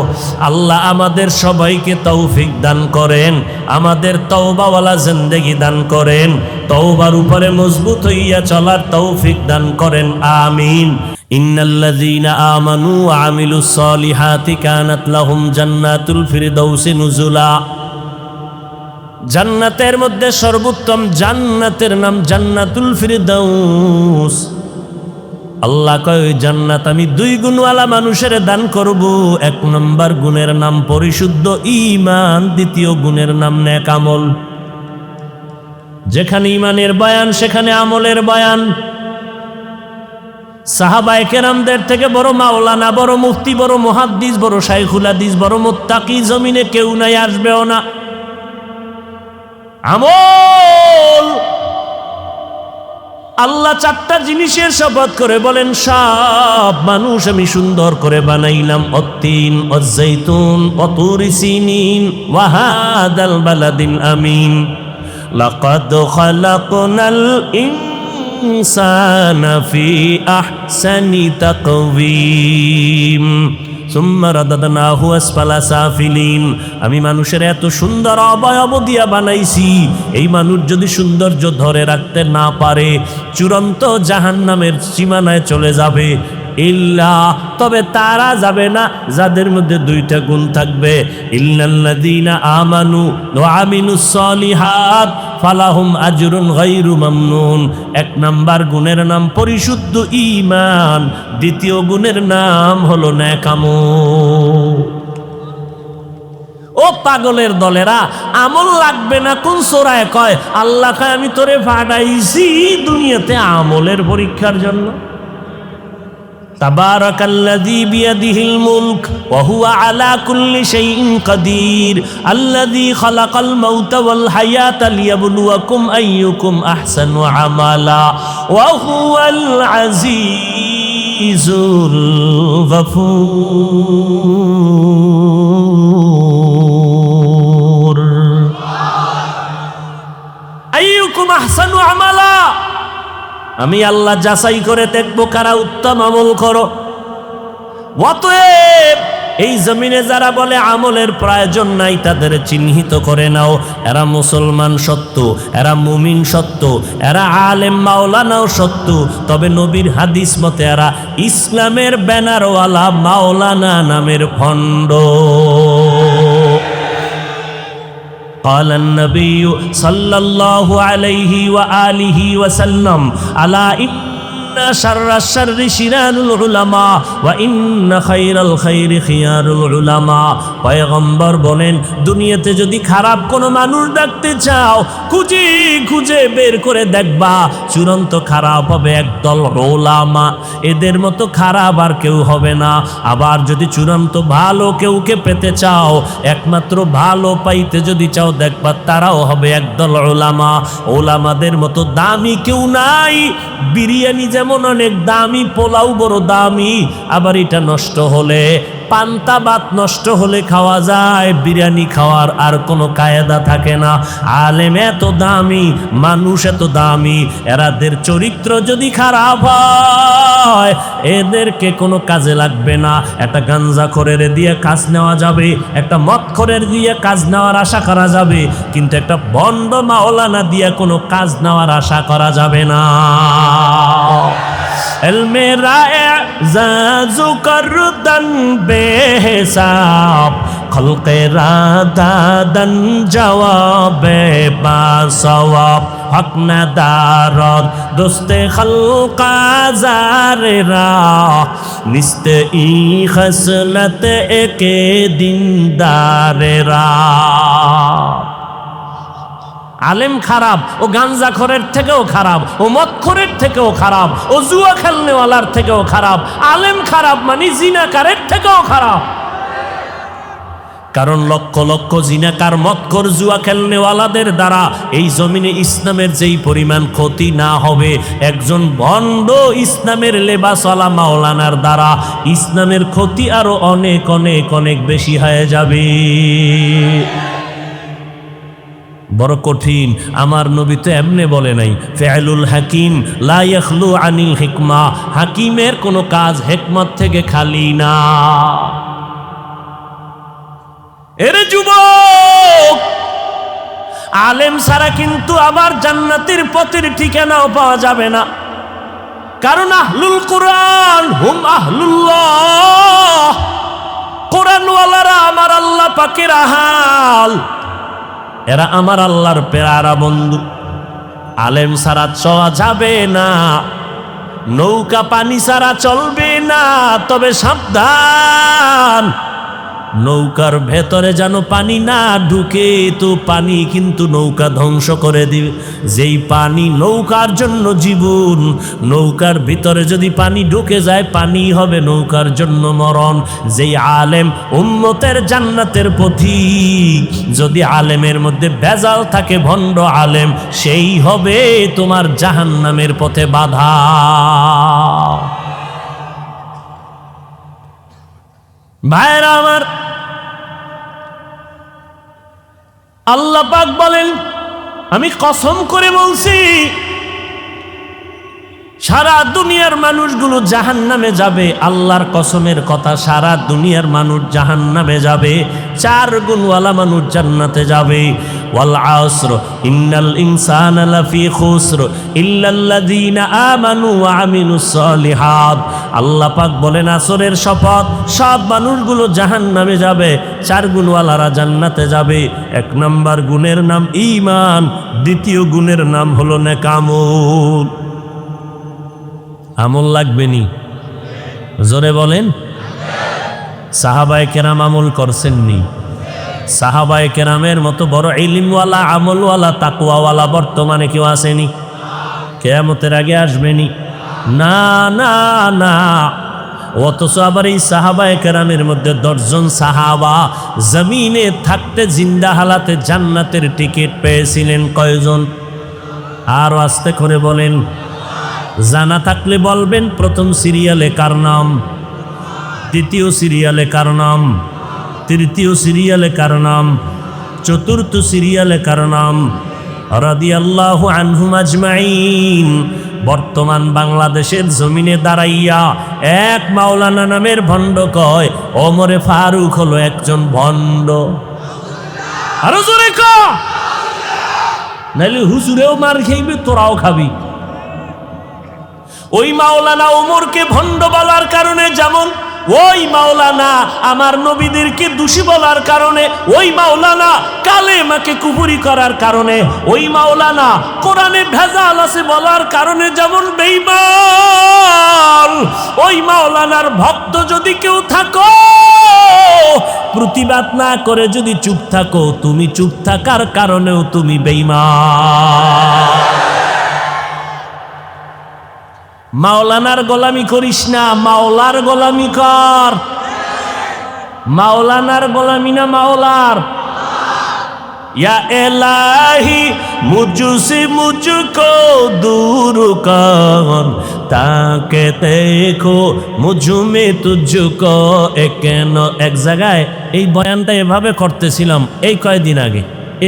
আল্লাহ আমাদের সবাইকে তৌফিক দান করেন, আমাদের তওবাওয়ালা জিন্দেগি দান করেন, তওবার উপরে মজবুত হইয়া চলার তৌফিক দান করেন, আমিন। ইন্নাল্লাযীনা আমানু ওয়া আমিলুস সলিহাতি কানাত লাহুম জান্নাতুল ফিরদাউসি নুজুলা। জান্নাতের মধ্যে সর্বোত্তম জান্নাতের নাম জান্নাতুল ফিরদাউস। আল্লাহ কয়, ওই জান্নাত আমি 2 গুণওয়ালা মানুষের দান করব। 1 নম্বর গুণের নাম পরিশুদ্ধ ঈমান, 2য় গুণের নাম নেক আমল। যেখানে ঈমানের বয়ান সেখানে আমলের বয়ান। সাহাবায়ে কেরামদের থেকে বড় মাওলানা, বড় মুফতি, বড় মুহাদ্দিস, বড় শাইখুল হাদিস, বড় মুত্তাকি জমিনে কেউ নাই, আসবেও না। আমল। আল্লাহ 4টা জিনিসের শপথ করে বলেন, সব মানুষ আমি সুন্দর করে বানাইলাম। অত্তিন, অজ্জাইতুন, অতুরি সিনিন, ওয়া হাদাল বালাদিল আমিন। লাকাদ খালাকনাল ইনসানা ফি আহসানি তাকওয়িম সুম্মা রাদাদনাহু আসফালা সাফিলিন। আমি মানুষের এত সুন্দর অবয়ব দিয়া বানাইছি, এই মানুষ যদি সৌন্দর্য ধরে রাখতে না পারে চূড়ান্ত জাহান্নামের সীমানায় চলে যাবে। ইল্লা, তবে তারা যাবে না যাদের মধ্যে 2টা গুণ থাকবে। ইল্লাল্লাযীনা আমানু ওয়া আমিলুস সলিহাত ফালাহুম আজরুন গায়রু মামনুন। 1 নাম্বার গুণের নাম পরিশুদ্ধ ঈমান, 2য় গুণের নাম হলো নেক আমল। ও পাগলের দলেরা, আমল লাগবে না কোন সূরায় কয়? আল্লাহ কয়, আমি তোরে পাঠাইছি দুনিয়াতে আমলের পরীক্ষার জন্য। তাবারাকাল্লাযী বিয়াদিহিল মুলক ওয়া হুয়া আলা কুল্লি শাইইন কাদির আল্লাযী খালাকাল মাউতা ওয়াল হায়াতা লিয়াবলুয়াকুম আইয়ুকুম আহসানু আমালা ওয়া হুয়াল আজিজুল গফুর। আইয়ুকুম আহসানু আমালা, আমি আল্লাহ যাচাই করে দেখবো কারা উত্তম আমল করো। অতএব এই জমিনে যারা বলে আমলের প্রয়োজন নাই তাদের চিহ্নিত করে নাও। এরা মুসলমান সত্য, এরা মুমিন সত্য, এরা আলেম মাওলানাও সত্য, তবে নবীর হাদিস মতে এরা ইসলামের ব্যানারওয়ালা মাওলানা নামের ভণ্ড। قال النبي صلى الله عليه وآله وسلم ألا إن ইন্না শাররাশ শাররি শিরারুল উলামা ওয়া ইন্না খায়রাল খায়রি খিয়ারুল উলামা। পয়গম্বর বলেন, দুনিয়াতে যদি খারাপ কোনো মানুষ দেখতে চাও, খুঁজে খুঁজে বের করে দেখবা চূড়ান্ত খারাপ হবে একদল উলামা। এদের মতো খারাপ আর কেউ হবে না। আবার যদি চূড়ান্ত ভালো কেউকে পেতে চাও, একমাত্র ভালো পাইতে যদি চাও, দেখবা তারাও হবে একদল উলামা। উলামাদের মতো দামি কেউ নাই। বিরিয়ানি যেমন অনেক দামি, পোলাও বড় দামি, আবার এটা নষ্ট হলে, পান্তা ভাত নষ্ট হলে খাওয়া যায়, বিরিয়ানি খাওয়ার আর কোনো কায়দা থাকে না। আলেম এত দামি, মানুষ এত দামি, এরাদের চরিত্র যদি খারাপ হয়, এদেরকে কোনো কাজে লাগবে না। একটা গাঞ্জাখোরের দিয়ে কাজ নেওয়া যাবে, একটা মদখোরের দিয়ে কাজ নেওয়ার আশা করা যাবে, কিন্তু একটা বন্ড মাওলানা দিয়ে কোনো কাজ নেওয়ার আশা করা যাবে না। ইলমে রা'জাজু করদান বেহিসাব, খলকে রাদাদান জওয়াবে বাসওয়াব। হক না দারদ দোস্তে খলকা জারেরা, নিস্তে ই খসলত একে দিনদারেরা। আলেম খারাপ, ও গাঞ্জাখোরের থেকেও খারাপ, ও মদখোরের থেকেও খারাপ, ও জুয়া খেলনেওয়ালার থেকেও খারাপ। আলেম খারাপ মানে জিনাকারের থেকেও খারাপ। কারণ লক্ষ লক্ষ জিনাকার, মদখোর, জুয়া খেলনেওয়ালাদের দ্বারা এই জমিনে ইসলামের যেই পরিমাণ ক্ষতি না হবে, একজন ভণ্ড ইসলামের লেবাসওয়ালা মাওলানার দ্বারা ইসলামের ক্ষতি আরো অনেক অনেক অনেক বেশি হয়ে যাবে। বড় কঠিন। আমার নবী তো এমনে বলে নাই, ফিআলুল হাকিম লা ইয়াখলু আনিল হিকমা, হাকিমের কোনো কাজ হিকমত থেকে খালি না। এরে যুবক, আলেম ছাড়া কিন্তু আবার জান্নাতের পথের ঠিকানাও পাওয়া যাবে না। কারণ আহলুল কোরআন হুম আহলুল্লাহ, কোরআনওয়ালারা আমার আল্লাহ পাকের আহাল, এরা আমার আল্লাহর পেয়ারা বন্ধু। আলেম ছাড়া চলা যাবে না, নৌকা পানি ছাড়া চলবে না। তবে সাবধান, নৌকার ভেতরে যেন পানি না ঢুকে, তো পানি কিন্তু নৌকা ধ্বংস করে দিবে। যেই পানি নৌকার জন্য জীবন, নৌকার ভিতরে যদি পানি ঢুকে যায়, পানি হবে নৌকার জন্য মরণ। যেই আলেম উম্মতের জান্নাতের পথিক, যদি আলেমের মধ্যে ভেজাল থাকে, ভণ্ড আলেম, সেই হবে তোমার জাহান্নামের পথে বাধা। ভাইরা আমার, আল্লাহ পাক বলেন, আমি কসম করে বলছি, সারা দুনিয়ার মানুষগুলো জাহান্নামে যাবে। আল্লাহর কসমের কথা, সারা দুনিয়ার মানুষ জাহান্নামে যাবে, 4 গুণওয়ালা মানুষ জান্নাতে যাবে। ওয়াল আসর ইন্নাল ইনসানা লাফি খুসর ইল্লাল্লাযীনা আমানু ওয়া আমিলুস সালিহাত। আল্লাহ পাক বলেন, আসরের শপথ, সব মানুষগুলো জাহান্নামে যাবে, 4 গুণওয়ালারা জান্নাতে যাবে। 1 নাম্বার গুণের নাম ঈমান, দ্বিতীয় গুণের নাম হলো নেকামল। আমল লাগবে নি? জোরে বলেন। সাহাবায়ে কেরাম আমল করছেননি? সাহাবায়ে কেরামের মতো বড় ইলমওয়ালা, আমলওয়ালা, তাকওয়াওয়ালা বর্তমানে কেউ আসেনি? কিয়ামতের আগে আসবেনি? না না না। অথচ আবার এই সাহাবায়ে কেরামের মধ্যে 10 জন সাহাবা জমিনে থাকতে জিন্দা হালাতে জান্নাতের টিকিট পেয়েছিলেন। কয়জন? আর আস্তে করে বলেন, জানা থাকলে বলবেন। প্রথম সিরিয়ালে কার নাম? দ্বিতীয় সিরিয়ালে কার নাম? তৃতীয় সিরিয়ালে কার নাম? চতুর্থ সিরিয়ালে কার নাম? রাদিয়াল্লাহু আনহুম আজমাইন। বর্তমান বাংলাদেশের জমিনে দাঁড়াইয়া এক মাওলানা নামের ভণ্ড কয় ওমরে ফারুক হলো একজন ভণ্ড। আরো জোরে ক, নাইলে হুজুরেও মার খাইবে, তোরাও খাবি। ওই মাওলানা ওমরকে ভণ্ড বলার কারণে, যেমন ওই মাওলানা আমার নবীদেরকে দোষী বলার কারণে, ওই মাওলানা কালেমাকে কুফরি করার কারণে, ওই মাওলানা কোরআনে ভেজাল আছে বলার কারণে যেমন বেঈমান, এই মাওলানার ভক্ত যদি কেউ থাকো, প্রতিবাদ না করে যদি চুপ থাকো, তুমি চুপ থাকার কারণেও তুমি বেঈমান। মাওলানার গোলামি করিস না, মাওলার গোলামি কর। মাওলানার গোলামি না মাওলার। या इलाही मुझसे मुझको दूर कर, ताके देखो मुझ में तुझको। এক জায়গায় এই বয়ানটা এভাবে করতেছিলাম এই কয়েকদিন আগে।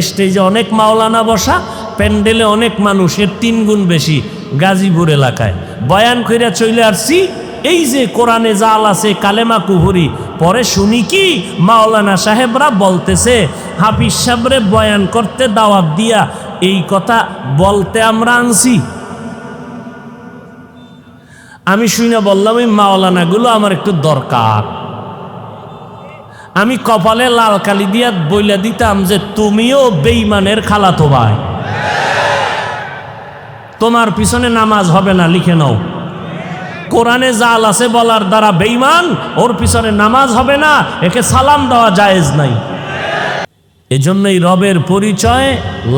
স্টেজে অনেক মাওলানা বসা, প্যান্ডেলে অনেক মানুষের 3 গুণ বেশি গাজীপুর এলাকায়। বয়ান কইরা চলে আসছি। এই যে কোরআনে জাল আছে কালেমা কুহুরি, পরে শুনি কি মাওলানা সাহেবরা বলতেছে হাফিজ সাহেবরে বয়ান করতে দাওয়াত দিয়া এই কথা বলতে আমরা আনছি। আমি শুনে বললাম এই মাওলানাগুলো আমার একটু দরকার। আমি কপালে লাল কালি দিয়া বইলা দিতাম যে তুমিও বেঈমানের খালাতো ভাই, তোমার পিছনে নামাজ হবে না, লিখে নাও। কোরআনে জাল আছে বলার দ্বারা বেঈমান, ওর পিছনে নামাজ হবে না, একে সালাম দেওয়া জায়েজ নাই। এজন্যই রবের পরিচয়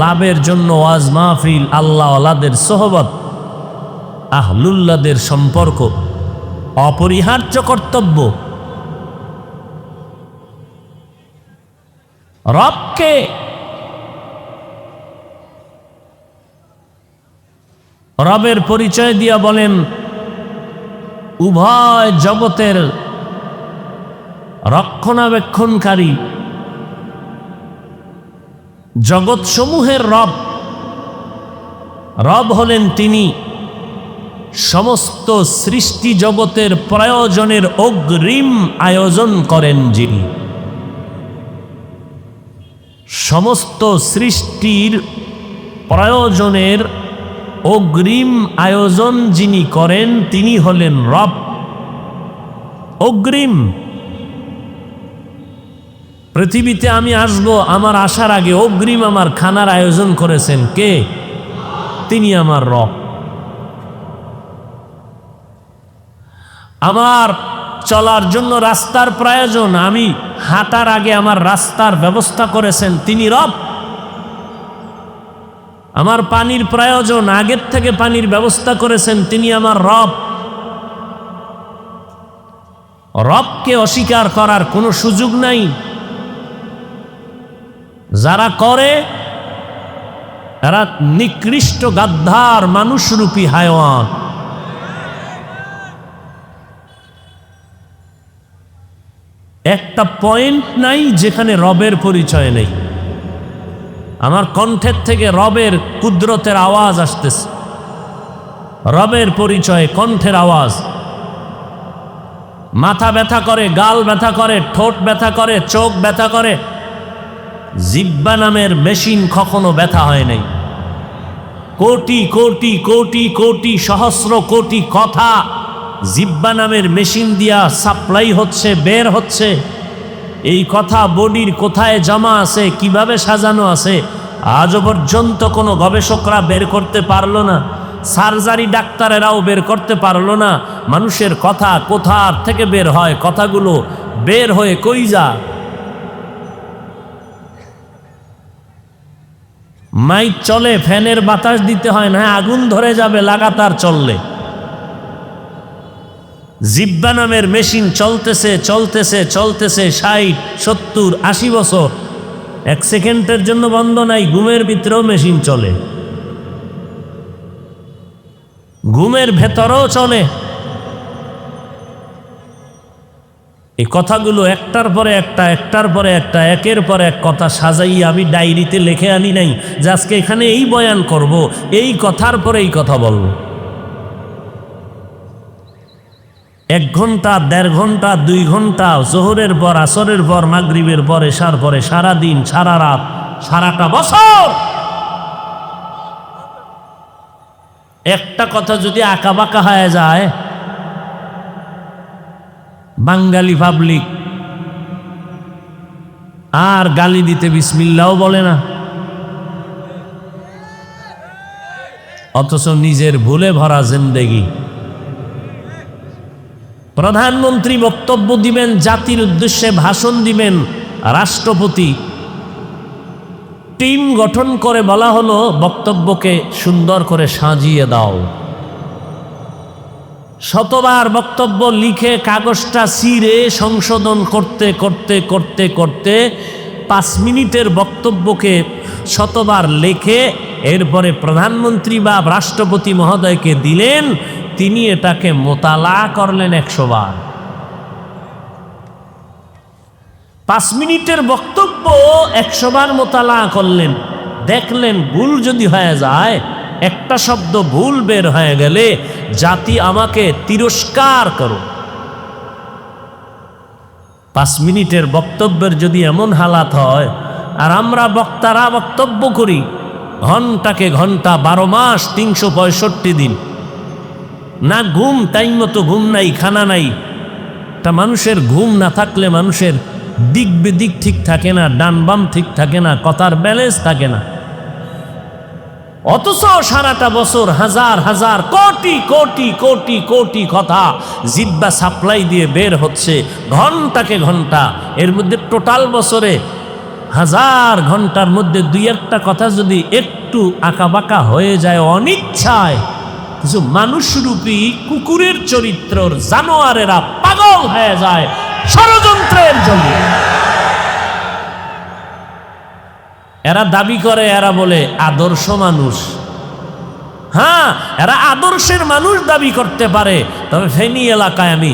লাভের জন্য ওয়াজ মাহফিল, আল্লাহ ওয়ালাদের সোহবত, আহলুল্লাহদের সম্পর্ক অপরিহার্য কর্তব্য। রবকে রবের পরিচয় দিয়া বলেন উভয় জগতের রক্ষণাবেক্ষণকারী, জগৎসমূহের রব। রব হলেন তিনি সমস্ত সৃষ্টি জগতের প্রয়োজনের অগ্রিম আয়োজন করেন যিনি। সমস্ত সৃষ্টির প্রয়োজনের অগ্রিম আয়োজন যিনি করেন তিনি হলেন রব। অগ্রিম। পৃথিবীতে আমি আসব, আমার আসার আগে অগ্রিম আমার খানার আয়োজন করেছেন কে? তিনি আমার রব। আমার চলার জন্য রাস্তার প্রয়োজন, আমি হাঁটার আগে আমার রাস্তার ব্যবস্থা করেছেন তিনি রব। আমার পানির প্রয়োজন, আগের থেকে পানির ব্যবস্থা করেছেন তিনি আমার রব। রবকে অস্বীকার করার কোনো সুযোগ নাই। যারা করে এরা নিকৃষ্ট গাদ্দার, মানুষরূপী হায়ওয়ান। একটা পয়েন্ট নাই যেখানে রবের পরিচয় নেই। আমার কণ্ঠের থেকে রবের কুদরতের আওয়াজ আসতেছে, রবের পরিচয় কণ্ঠের আওয়াজ। মাথা ব্যথা করে, গাল ব্যথা করে, ঠোঁট ব্যথা করে, চোখ ব্যথা করে, জিহ্বা নামের মেশিন কখনো ব্যথা হয় নাই। কোটি কোটি কোটি কোটি সহস্র কোটি কথা জিহ্বা নামের মেশিন দিয়া সাপ্লাই হচ্ছে, বের হচ্ছে। এই কথা বডির কোথায় জমা আছে, কিভাবে সাজানো আছে, আজও পর্যন্ত কোনো গবেষকরা বের করতে পারলো না। সার্জারি ডাক্তারেরাও বের করতে পারলো না মানুষের কথা কোথার থেকে বের হয়, কথাগুলো বের হয়ে কই যা। মাইক চলে, ফ্যানের বাতাস দিতে হয় না, আগুন ধরে যাবে লাগাতার চললে। জিহ্বা নামের মেশিন চলতেছে চলতেছে চলতেছে 60, 70, 80 বছর, 1 সেকেন্ডের জন্য বন্ধ নাই। ঘুমের ভিতরেও মেশিন চলে, ঘুমের ভেতরেও চলে। এই কথাগুলো একটার পরে একটা, একটার পরে একটা, একের পর এক কথা সাজাইয়া আমি ডায়েরিতে লিখে আনি নাই যে আজকে এখানে এই বয়ান করব, এই কথার পরে এই কথা বলবো। 1 ঘন্টা, 1.5 ঘন্টা, 2 ঘন্টা, জোহরের পর, আসরের পর, মাগরিবের পর, এশার পরে, সারা দিন, সারা রাত, সারাটা বছর একটা কথা যদি আঁকা বাঁকা হয়ে যায়, বাঙালি পাবলিক আর গালি দিতে বিসমিল্লাও বলে না, অথচ নিজের ভুলে ভরা জিন্দেগি। প্রধানমন্ত্রী বক্তব্য দিবেন, জাতির উদ্দেশ্যে ভাষণ দিবেন, রাষ্ট্রপতি টিম গঠন করে বলা হলো বক্তব্যকে সুন্দর করে সাজিয়ে দাও। শতবার বক্তব্য লিখে কাগজটা ছিঁড়ে সংশোধন করতে করতে করতে করতে 5 মিনিটের বক্তব্যকে শতবার লেখে এরপরে প্রধানমন্ত্রী বা রাষ্ট্রপতি মহোদয়কে দিলেন, তিনি এটাকে মোতালা করলেন 100 বার। 5 মিনিটের বক্তব্য 100 বার মোতালা করলেন, দেখলেন ভুল যদি হয়ে যায়, একটা শব্দ ভুল বের হয়ে গেলে জাতি আমাকে তিরস্কার করো। 5 মিনিটের বক্তব্যের যদি এমন হালাত হয়, আর আমরা বক্তারা বক্তব্য করি ঘন্টাকে ঘন্টা 12 মাস 365 দিন, না ঘুম, টাইম মতো ঘুম নাই, খানা নাই। তা মানুষের ঘুম না থাকলে মানুষের দিক বেদিক ঠিক থাকে না, ডান বাম ঠিক থাকে না, কথার ব্যালেন্স থাকে না। অথচ সারাটা বছর হাজার হাজার কোটি কোটি কোটি কোটি কথা জিহ্বা সাপ্লাই দিয়ে বের হচ্ছে ঘন্টাকে ঘন্টা। এর মধ্যে টোটাল বছরে 1000 ঘন্টার মধ্যে 2-1টা কথা যদি একটু আঁকাবাঁকা হয়ে যায় অনিচ্ছায়, কিছু মানুষরূপী কুকুরের চরিত্রর জানোয়ারেরা পাগল হয়ে যায় ষড়যন্ত্রের জন্য। এরা দাবি করে, এরা বলে আদর্শ মানুষ। হ্যাঁ, এরা আদর্শের মানুষ দাবি করতে পারে, তবে ফেনী এলাকায় আমি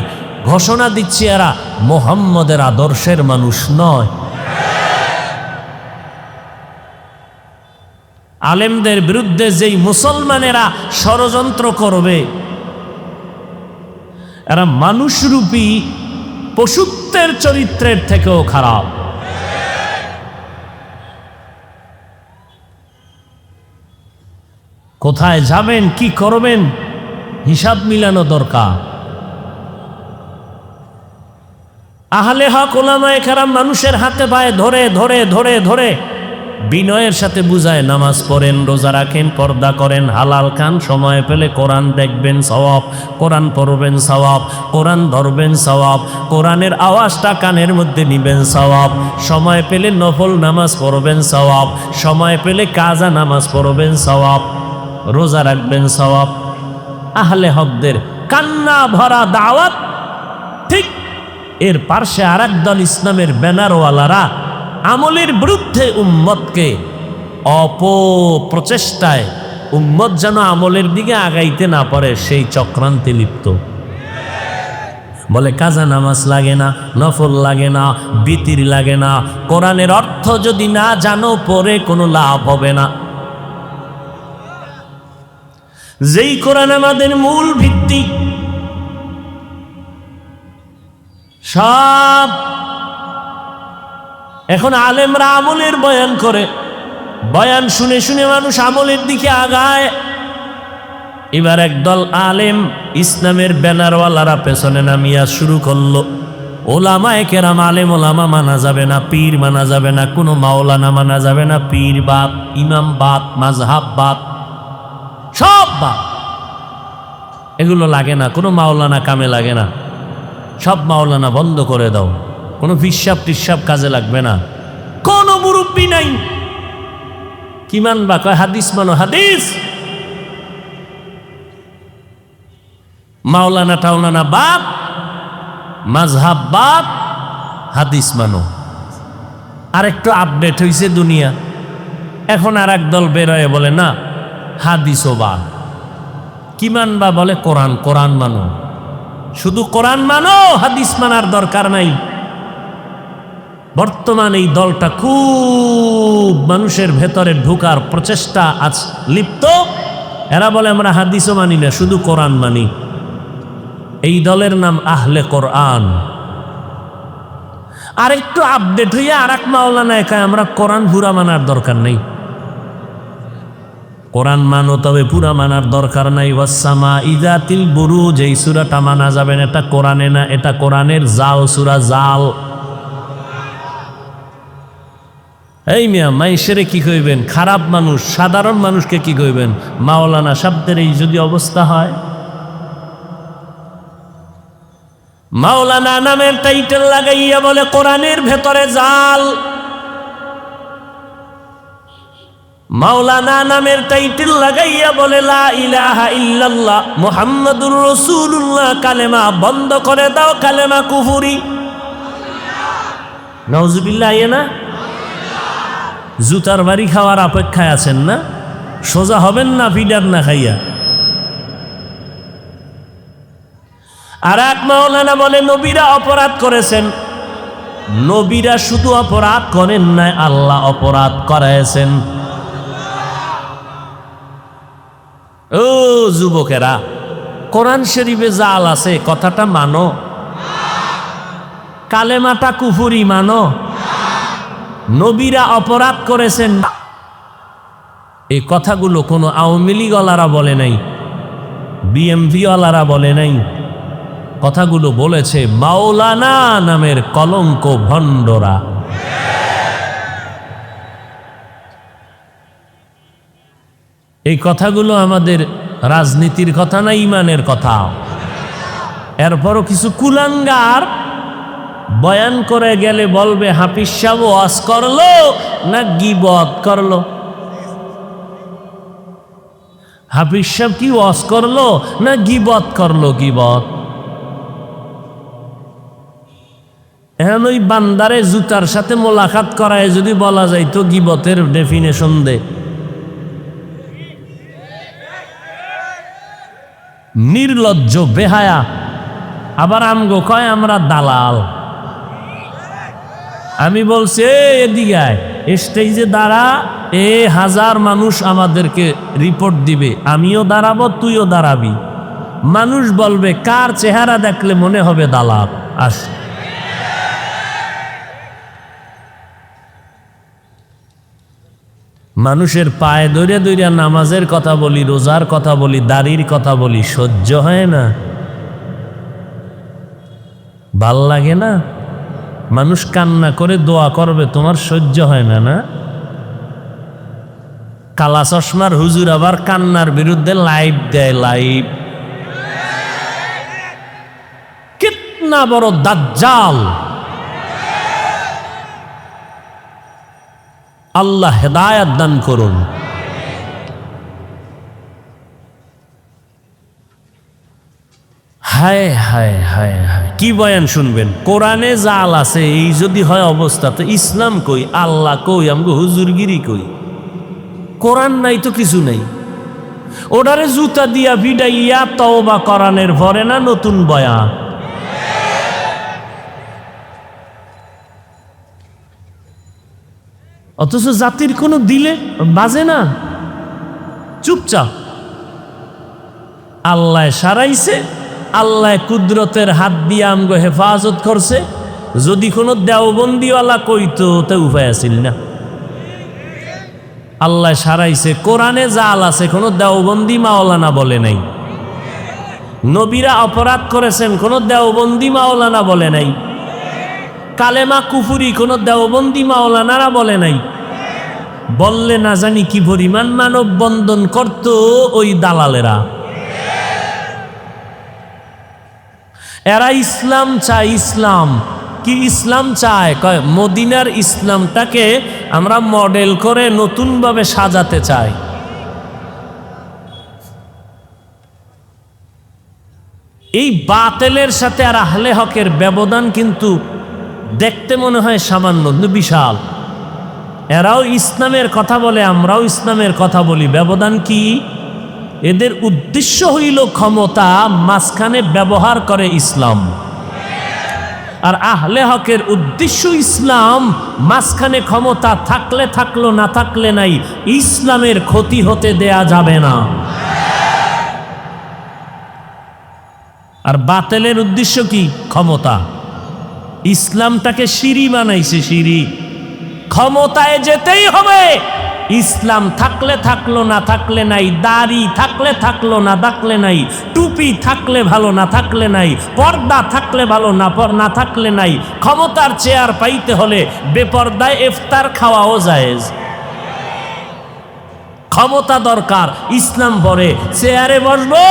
ঘোষণা দিচ্ছি এরা মোহাম্মদের আদর্শের মানুষ নয়। আলেমদের বিরুদ্ধে যেই মুসলমানেরা ষড়যন্ত্র করবে, এরা মানুষরূপী পশুত্বের চরিত্রের থেকেও খারাপ। কোথায় যাবেন, কি করবেন, হিসাব মিলানো দরকার। আহলে হক ওলামায়ে কেরাম মানুষের হাতে পায়ে ধরে ধরে ধরে ধরে বিনয়ের সাথে বুঝায়, নামাজ পড়েন, রোজা রাখেন, পর্দা করেন, হালাল খান, সময় পেলে কোরআন দেখবেন সওয়াব, কোরআন পড়বেন সওয়াব, কোরআন ধরবেন সওয়াব, কোরআনের আওয়াজটা কানের মধ্যে নিবেন সওয়াব, সময় পেলে নফল নামাজ পড়বেন সওয়াব, সময় পেলে কাজা নামাজ পড়বেন সওয়াব, রোজা রাখবেন সওয়াব। আহলে হকদের কান্না ভরা দাওয়াত। ঠিক এর পার্শ্বে আরেক দল ইসলামের ব্যানারওয়ালারা আমলের বিরুদ্ধে উম্মতকে অপপ্রচেষ্টায় উম্মত যেন আমলের দিকে আগাইতে না পারে সেই চক্রান্তে লিপ্ত। বলে কাজা নামাজ লাগে না, নফল লাগে না, বিতির লাগে না, কোরআনের অর্থ যদি না জানো পরে কোনো লাভ হবে না। যেই কোরআন আমাদের মূল ভিত্তি, সব এখন আলেমরা আমলের বয়ান করে, বয়ান শুনে শুনে মানুষ আমলের দিকে আগায়। এবার একদল আলেম ইসলামের ব্যানারওয়ালারা পেছনে নামিয়া শুরু করলো, ওলামায়ে কেরাম আলেম ওলামা মানা যাবে না, পীর মানা যাবে না, কোনো মাওলানা মানা যাবে না, পীর বাদ, ইমাম বাদ, মাযহাব বাদ, সব বাদ। এগুলো লাগে না, কোনো মাওলানা কামে লাগে না, সব মাওলানা বন্ধ করে দাও, কোনো ফিসাব টিসাব কাজে লাগবে না, কোনো মুরব্বি নাই। কি মানবা? কয় হাদিস মানো। হাদিস মাওলানা টাওলানা বাদ, মাযহাব বাদ, হাদিস মানো। আর একটু আপডেট হয়েছে দুনিয়া, এখন আর এক দল বেরোয় বলে না হাদিসও বাদ। কি মানবা? বলে কোরআন। কোরআন মানো, শুধু কোরআন মানো, হাদিস মানার দরকার নাই। বর্তমান এই দলটা খুব মানুষের ভেতরে ঢুকার প্রচেষ্টা আজ লিপ্ত। এরা বলে আমরা হাদিসও মানি না, শুধু কোরআন মানি। এই দলের নাম আহলে কোরআন। আর একটু আপডেট হইয়া আর এক মাওলানা একাই আমরা কোরআন পুরা মানার দরকার নেই। কোরআন মানো, তবে পুরা মানার দরকার নাই। ওয়াসসামা ইযাতিল বুরুজ, এই সূরাটা মানা যাবে না, এটা কোরআনে না, এটা কোরআনের জাল, সূরা জাল। এই মিয়া, মাইশেরে কি কইবেন? খারাপ মানুষ, সাধারণ মানুষকে কি কইবেন? মাওলানা শব্দের এই যদি অবস্থা হয়, মাওলানা নামের টাইটেল লাগাইয়া বলে কোরআনের ভেতরে জাল। মাওলানা নামের টাইটেল লাগাইয়া বলে লা ইলাহা ইল্লাল্লাহ মুহাম্মাদুর রাসূলুল্লাহ, কালেমা বন্ধ করে দাও, কালেমা কুফরি। নাউজুবিল্লাহ। না জুতার বাড়ি খাওয়ার অপেক্ষায় আছেন না? সোজা হবেন না ফিডার না খাইয়া। আর এক মাওলানা বলে নবীরা অপরাধ করেছেন। নবীরা শুধু অপরাধ করেন নাই, আল্লাহ অপরাধ করাইছেন। ও যুবকেরা, কোরআন শরীফে জাল আছে কথাটা মানো, কালেমাটা কুফরি মানো। নবীরা অপরাধ করেছেন, এই কথাগুলো কোনো আওয়ামী লীগওয়ালারা বলে নাই, বিএমপি ওয়ালারা বলে নাই। কথাগুলো বলেছে মাওলানা নামের কলঙ্ক ভণ্ডরা। এই কথাগুলো আমাদের রাজনীতির কথা না, ইমানের কথা। এরপরও কিছু কুলাঙ্গার বয়ান করে গেলে বলবে হাফিজ সাহেব ওয়াজ করলো না গীবত করলো। হাফিজ সাহেব কি ওয়াজ করলো না গীবত করলো? গীবত। এখন ওই বান্দারে জুতার সাথে মোলাকাত করায় যদি বলা যায় তো গীবতের ডেফিনেশন দে। নির্লজ্জ বেহায়া। আবার আমগো কয় আমরা দালাল। আমি বলছি এদিকে আয়, স্টেজে দাঁড়া, হাজার মানুষ আমাদেরকে রিপোর্ট দিবে, আমিও দাঁড়াবো, তুইও দাঁড়াবি। মানুষ বলবে কার চেহারা দেখলে মনে হবে দালাল। আস মানুষের পায়ে ধরে ধরে নামাজের কথা বলি, রোজার কথা বলি, দাড়ির কথা বলি, সহ্য হয় না? ভাল লাগে না? মানুষ কান্না করে দোয়া করবে, তোমার সহ্য হয় না? না, কালা চশমার হুজুর আবার কান্নার বিরুদ্ধে লাইভ দেয়। লাইভ কিতনা বড় দাজ্জাল। আল্লাহ হেদায়াত দান করুন। হায় হায় হায় হায়, কি বয়ান শুনবেন? কোরআনে জাল আছে, এই যদি হয় অবস্থা, তো ইসলাম কই, আল্লাহ কই, আমগো হুজুরগিরি কই? কোরআন নাই তো কিছু নাই। ওটারে জুতা দিয়া ভিডাইয়া তওবা কোরআনের ভরে না নতুন বয়ান। অথচ জাতির কোনো দিলে বাজে না, চুপচাপ। আল্লাহ সারাইছে, আল্লাহ কুদরতের হাত দিয়ে আমগো হেফাজত করছে। যদি কোনো দেওবন্দিওয়ালা কইতো তা উপায় আছিল না। আল্লাহ সারাইছে, কোরআনে জাল আছে, কোনো দেওবন্দি মাওলানা বলে নাই। নবীরা অপরাধ করেছেন, কোনো দেওবন্দি মাওলানা বলে নাই। কালেমা কুফুরি কোনো দেওবন্দি মাওলানারা বলে নাই। বললে না জানি কি পরিমাণ মানব বন্ধন করত ওই দালালেরা। এরা ইসলাম চায়। ইসলাম কি? ইসলাম চায়, কয় মদিনার ইসলামটাকে আমরা মডেল করে নতুনভাবে সাজাতে চাই। এই বাতিলের সাথে আর আহলে হকের ব্যবধান কিন্তু দেখতে মনে হয় সামান্য, কিন্তু বিশাল। এরাও ইসলামের কথা বলে, আমরাও ইসলামের কথা বলি। ব্যবধান কি? এদের উদ্দেশ্য হইল ক্ষমতা, মাঝখানে ব্যবহার করে ইসলাম। আর আহলে হকের উদ্দেশ্য ইসলাম, মাঝখানে ক্ষমতা থাকলে থাকলো, না থাকলে নাই। ইসলামের ক্ষতি হতে দেয়া যাবে না। আর বাতিলের উদ্দেশ্য কি? ক্ষমতা। ইসলামটাকে সিঁড়ি বানাইছে, সিঁড়ি। ক্ষমতায় যেতেই হবে। ইসলাম থাকলে থাকলো, না থাকলে নাই। দাড়ি থাকলে থাকলো, না থাকলে নাই। টুপি থাকলে ভালো, না থাকলে নাই। পর্দা থাকলে ভালো, না থাকলে নাই। ক্ষমতার চেয়ার পাইতে হলে বেপর্দায় ইফতার খাওয়াও জায়েজ। ক্ষমতা দরকার, ইসলাম পরে চেয়ারে বসবো,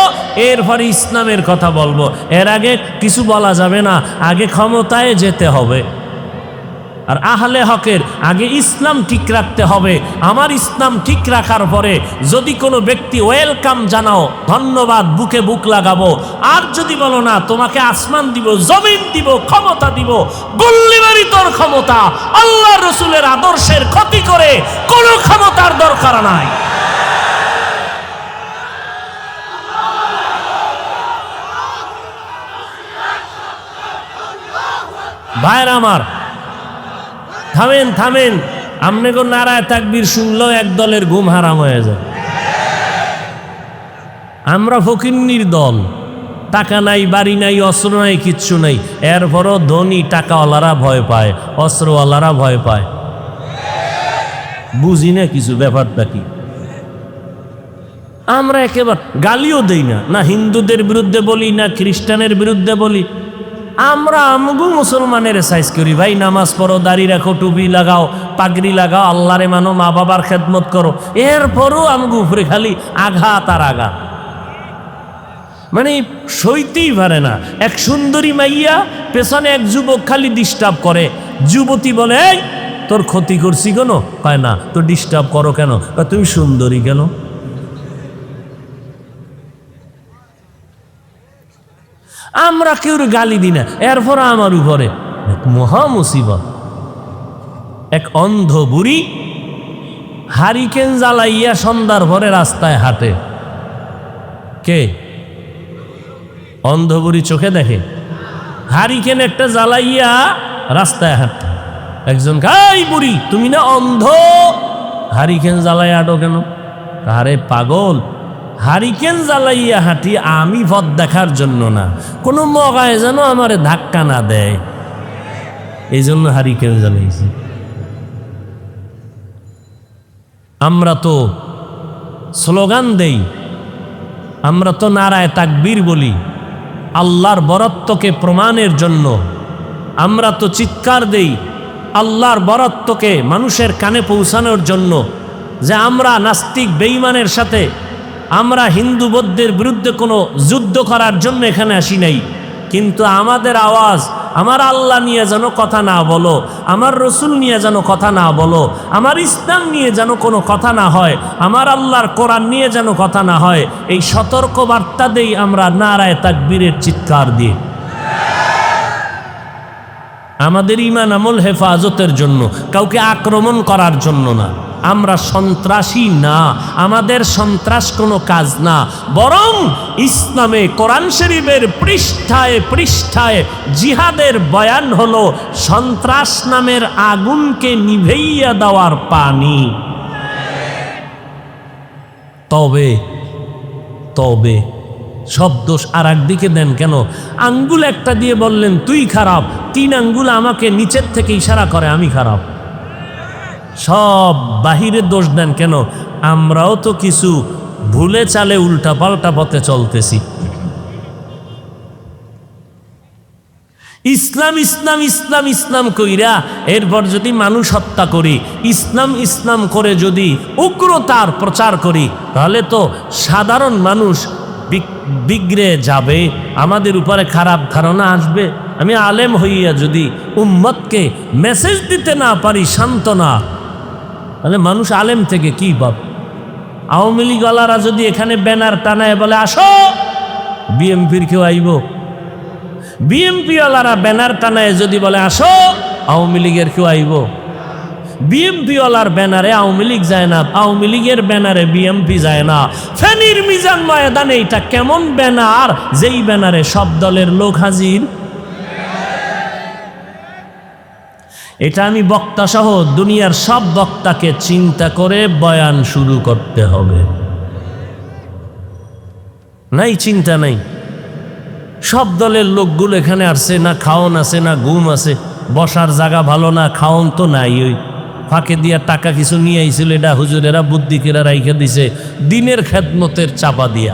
এরপরে ইসলামের কথা বলবো। এর আগে কিছু বলা যাবে না, আগে ক্ষমতায় যেতে হবে। আর আহলে হকের আগে ইসলাম ঠিক রাখতে হবে। আমার ইসলাম ঠিক রাখার পরে যদি কোনো ব্যক্তি ওয়েলকাম জানাও, ধন্যবাদ, বুকে বুক লাগাবো। আর যদি বলো না, তোমাকে আসমান দিব, জমিন দিব, ক্ষমতা দিব, গুল্লিবাড়ি তোর ক্ষমতা, আল্লাহ রসুলের আদর্শের ক্ষতি করে কোনো ক্ষমতার দরকার নাই। ভাইরা আমার, থামেন থামেন, আমনে গো নারায় তাকবীর শুনলেও এক দলের ঘুম হারাম হয়ে যায়। আমরা ফকিন্নির দল, টাকা নাই, বাড়ি নাই, অস্ত্র নাই, কিচ্ছু নাই, এরপরও ধনী টাকাওয়ালারা ভয় পায়, অস্ত্রওয়ালারা ভয় পায়। বুঝি না কিছু, ব্যাপারটা কি। আমরা একেবারে গালিও দেই না, না হিন্দুদের বিরুদ্ধে বলি, না খ্রিস্টানের বিরুদ্ধে বলি। আমরা আমগু মুসলমানের সাইজ করি, ভাই নামাজ পড়ো, দাড়ি রাখো, টুপি লাগাও, পাগড়ি লাগাও, আল্লাহরে মানো, মা বাবার খেদমত করো, এরপরও আমগু উপরে খালি আঘাত আর আঘাত। মানে সইতেই পারে না। এক সুন্দরী মাইয়া পেছনে এক যুবক খালি ডিস্টার্ব করে, যুবতী বলে, এই তোর ক্ষতি করছি কেন? কয় না, তো ডিস্টার্ব করো কেন? তুমি সুন্দরী কেন? আমরা কেউ গালি দিই না, এরপর আমার উপরে এক মহা মুসিবত। এক অন্ধ বুড়ি হারিকেন জ্বালাইয়া সন্ধ্যার ভরে রাস্তায় হাঁটে। কে? অন্ধ বুড়ি চোখে দেখে, হারিকেন একটা জ্বালাইয়া রাস্তায় হাঁটে। একজন কাই বুড়ি, তুমি না অন্ধ, হারিকেন জ্বালাইয়া হাঁটো কেন? আরে পাগল, হারিকেন জ্বালাইয়া হাঁটি আমি পথ দেখার জন্য না, কোনো মগায় যেন আমারে ধাক্কা না দেয়, এই জন্য হারিকেন জ্বালাইছি। আমরা তো স্লোগান দেই, আমরা তো নারায়ে তাকবীর বলি আল্লাহর বরত্বকে প্রমাণের জন্য। আমরা তো চিৎকার দেই আল্লাহর বরত্বকে মানুষের কানে পৌঁছানোর জন্য, যে আমরা নাস্তিক বেঈমানের সাথে, আমরা হিন্দু বৌদ্ধের বিরুদ্ধে কোনো যুদ্ধ করার জন্য এখানে আসি নাই। কিন্তু আমাদের আওয়াজ আমার আল্লাহ নিয়ে যেন কথা না বলো, আমার রসুল নিয়ে যেন কথা না বলো, আমার ইসলাম নিয়ে যেন কোনো কথা না হয়, আমার আল্লাহর কোরআন নিয়ে যেন কথা না হয়, এই সতর্ক বার্তা দেই আমরা নারায়ে তাকবীরের চিৎকার দিয়ে। আমাদের ঈমান আমল হেফাজতের জন্য, কাউকে আক্রমণ করার জন্য না। আমরা সন্ত্রাসী না, আমাদের সন্ত্রাস কোনো কাজ না, বরং ইসলামে কোরআন শরীফের পৃষ্ঠায় পৃষ্ঠায় জিহাদের বয়ান হলো সন্ত্রাস নামের আগুনকে নিভাইয়া দেওয়ার পানি। তবে তবে সব দোষ আর একদিকে দেন কেন? আঙ্গুল একটা দিয়ে বললেন তুই খারাপ, 3 আঙ্গুল আমাকে নিচের থেকে ইশারা করে আমি খারাপ। সব বাহিরে দোষ দেন কেন? আমরাও তো কিছু ভুলে চালে উল্টা পাল্টা পথে চলতেছি। ইসলাম ইসলাম ইসলাম ইসলাম কইরা এরপর যদি মানুষ হত্যা করি, ইসলাম ইসলাম করে যদি উগ্রতার প্রচার করি, তাহলে তো সাধারণ মানুষ বিগড়ে যাবে, আমাদের উপরে খারাপ ধারণা আসবে। আমি আলেম হইয়া যদি উম্মতকে মেসেজ দিতে না পারি সান্ত্বনা, তাহলে মানুষ আলেম থেকে কি পাবে? আওয়ামী লীগওয়ালারা যদি এখানে ব্যানার টানায় বলে আসো, বিএমপির কেউ আইব? বিএমপিওয়ালারা ব্যানার টানায় যদি বলে আসো, আওয়ামী লীগের কেউ আইব? বিএমপিওয়ালার ব্যানারে আওয়ামী লীগ যায় না, আওয়ামী লীগের ব্যানারে বিএমপি যায় না। ফেনীর মিজান ময়দানে এটা কেমন ব্যানার, যেই ব্যানারে সব দলের লোক হাজির? এটা আমি বক্তা সহ দুনিয়ার সব বক্তাকে চিন্তা করে বয়ান শুরু করতে হবে। নাই চিন্তা নাই, সব দলের লোকগুলো এখানে আসছে, না খাওন আছে না ঘুম আছে, বসার জায়গা ভালো না, খাওন তো নাই, ওই ফাঁকে দিয়া টাকা কিছু নিয়ে আইছিল, এটা হুজুরেরা বুদ্ধি কেরা রাইখে দিছে দিনের খেদমতের চাপা দিয়া।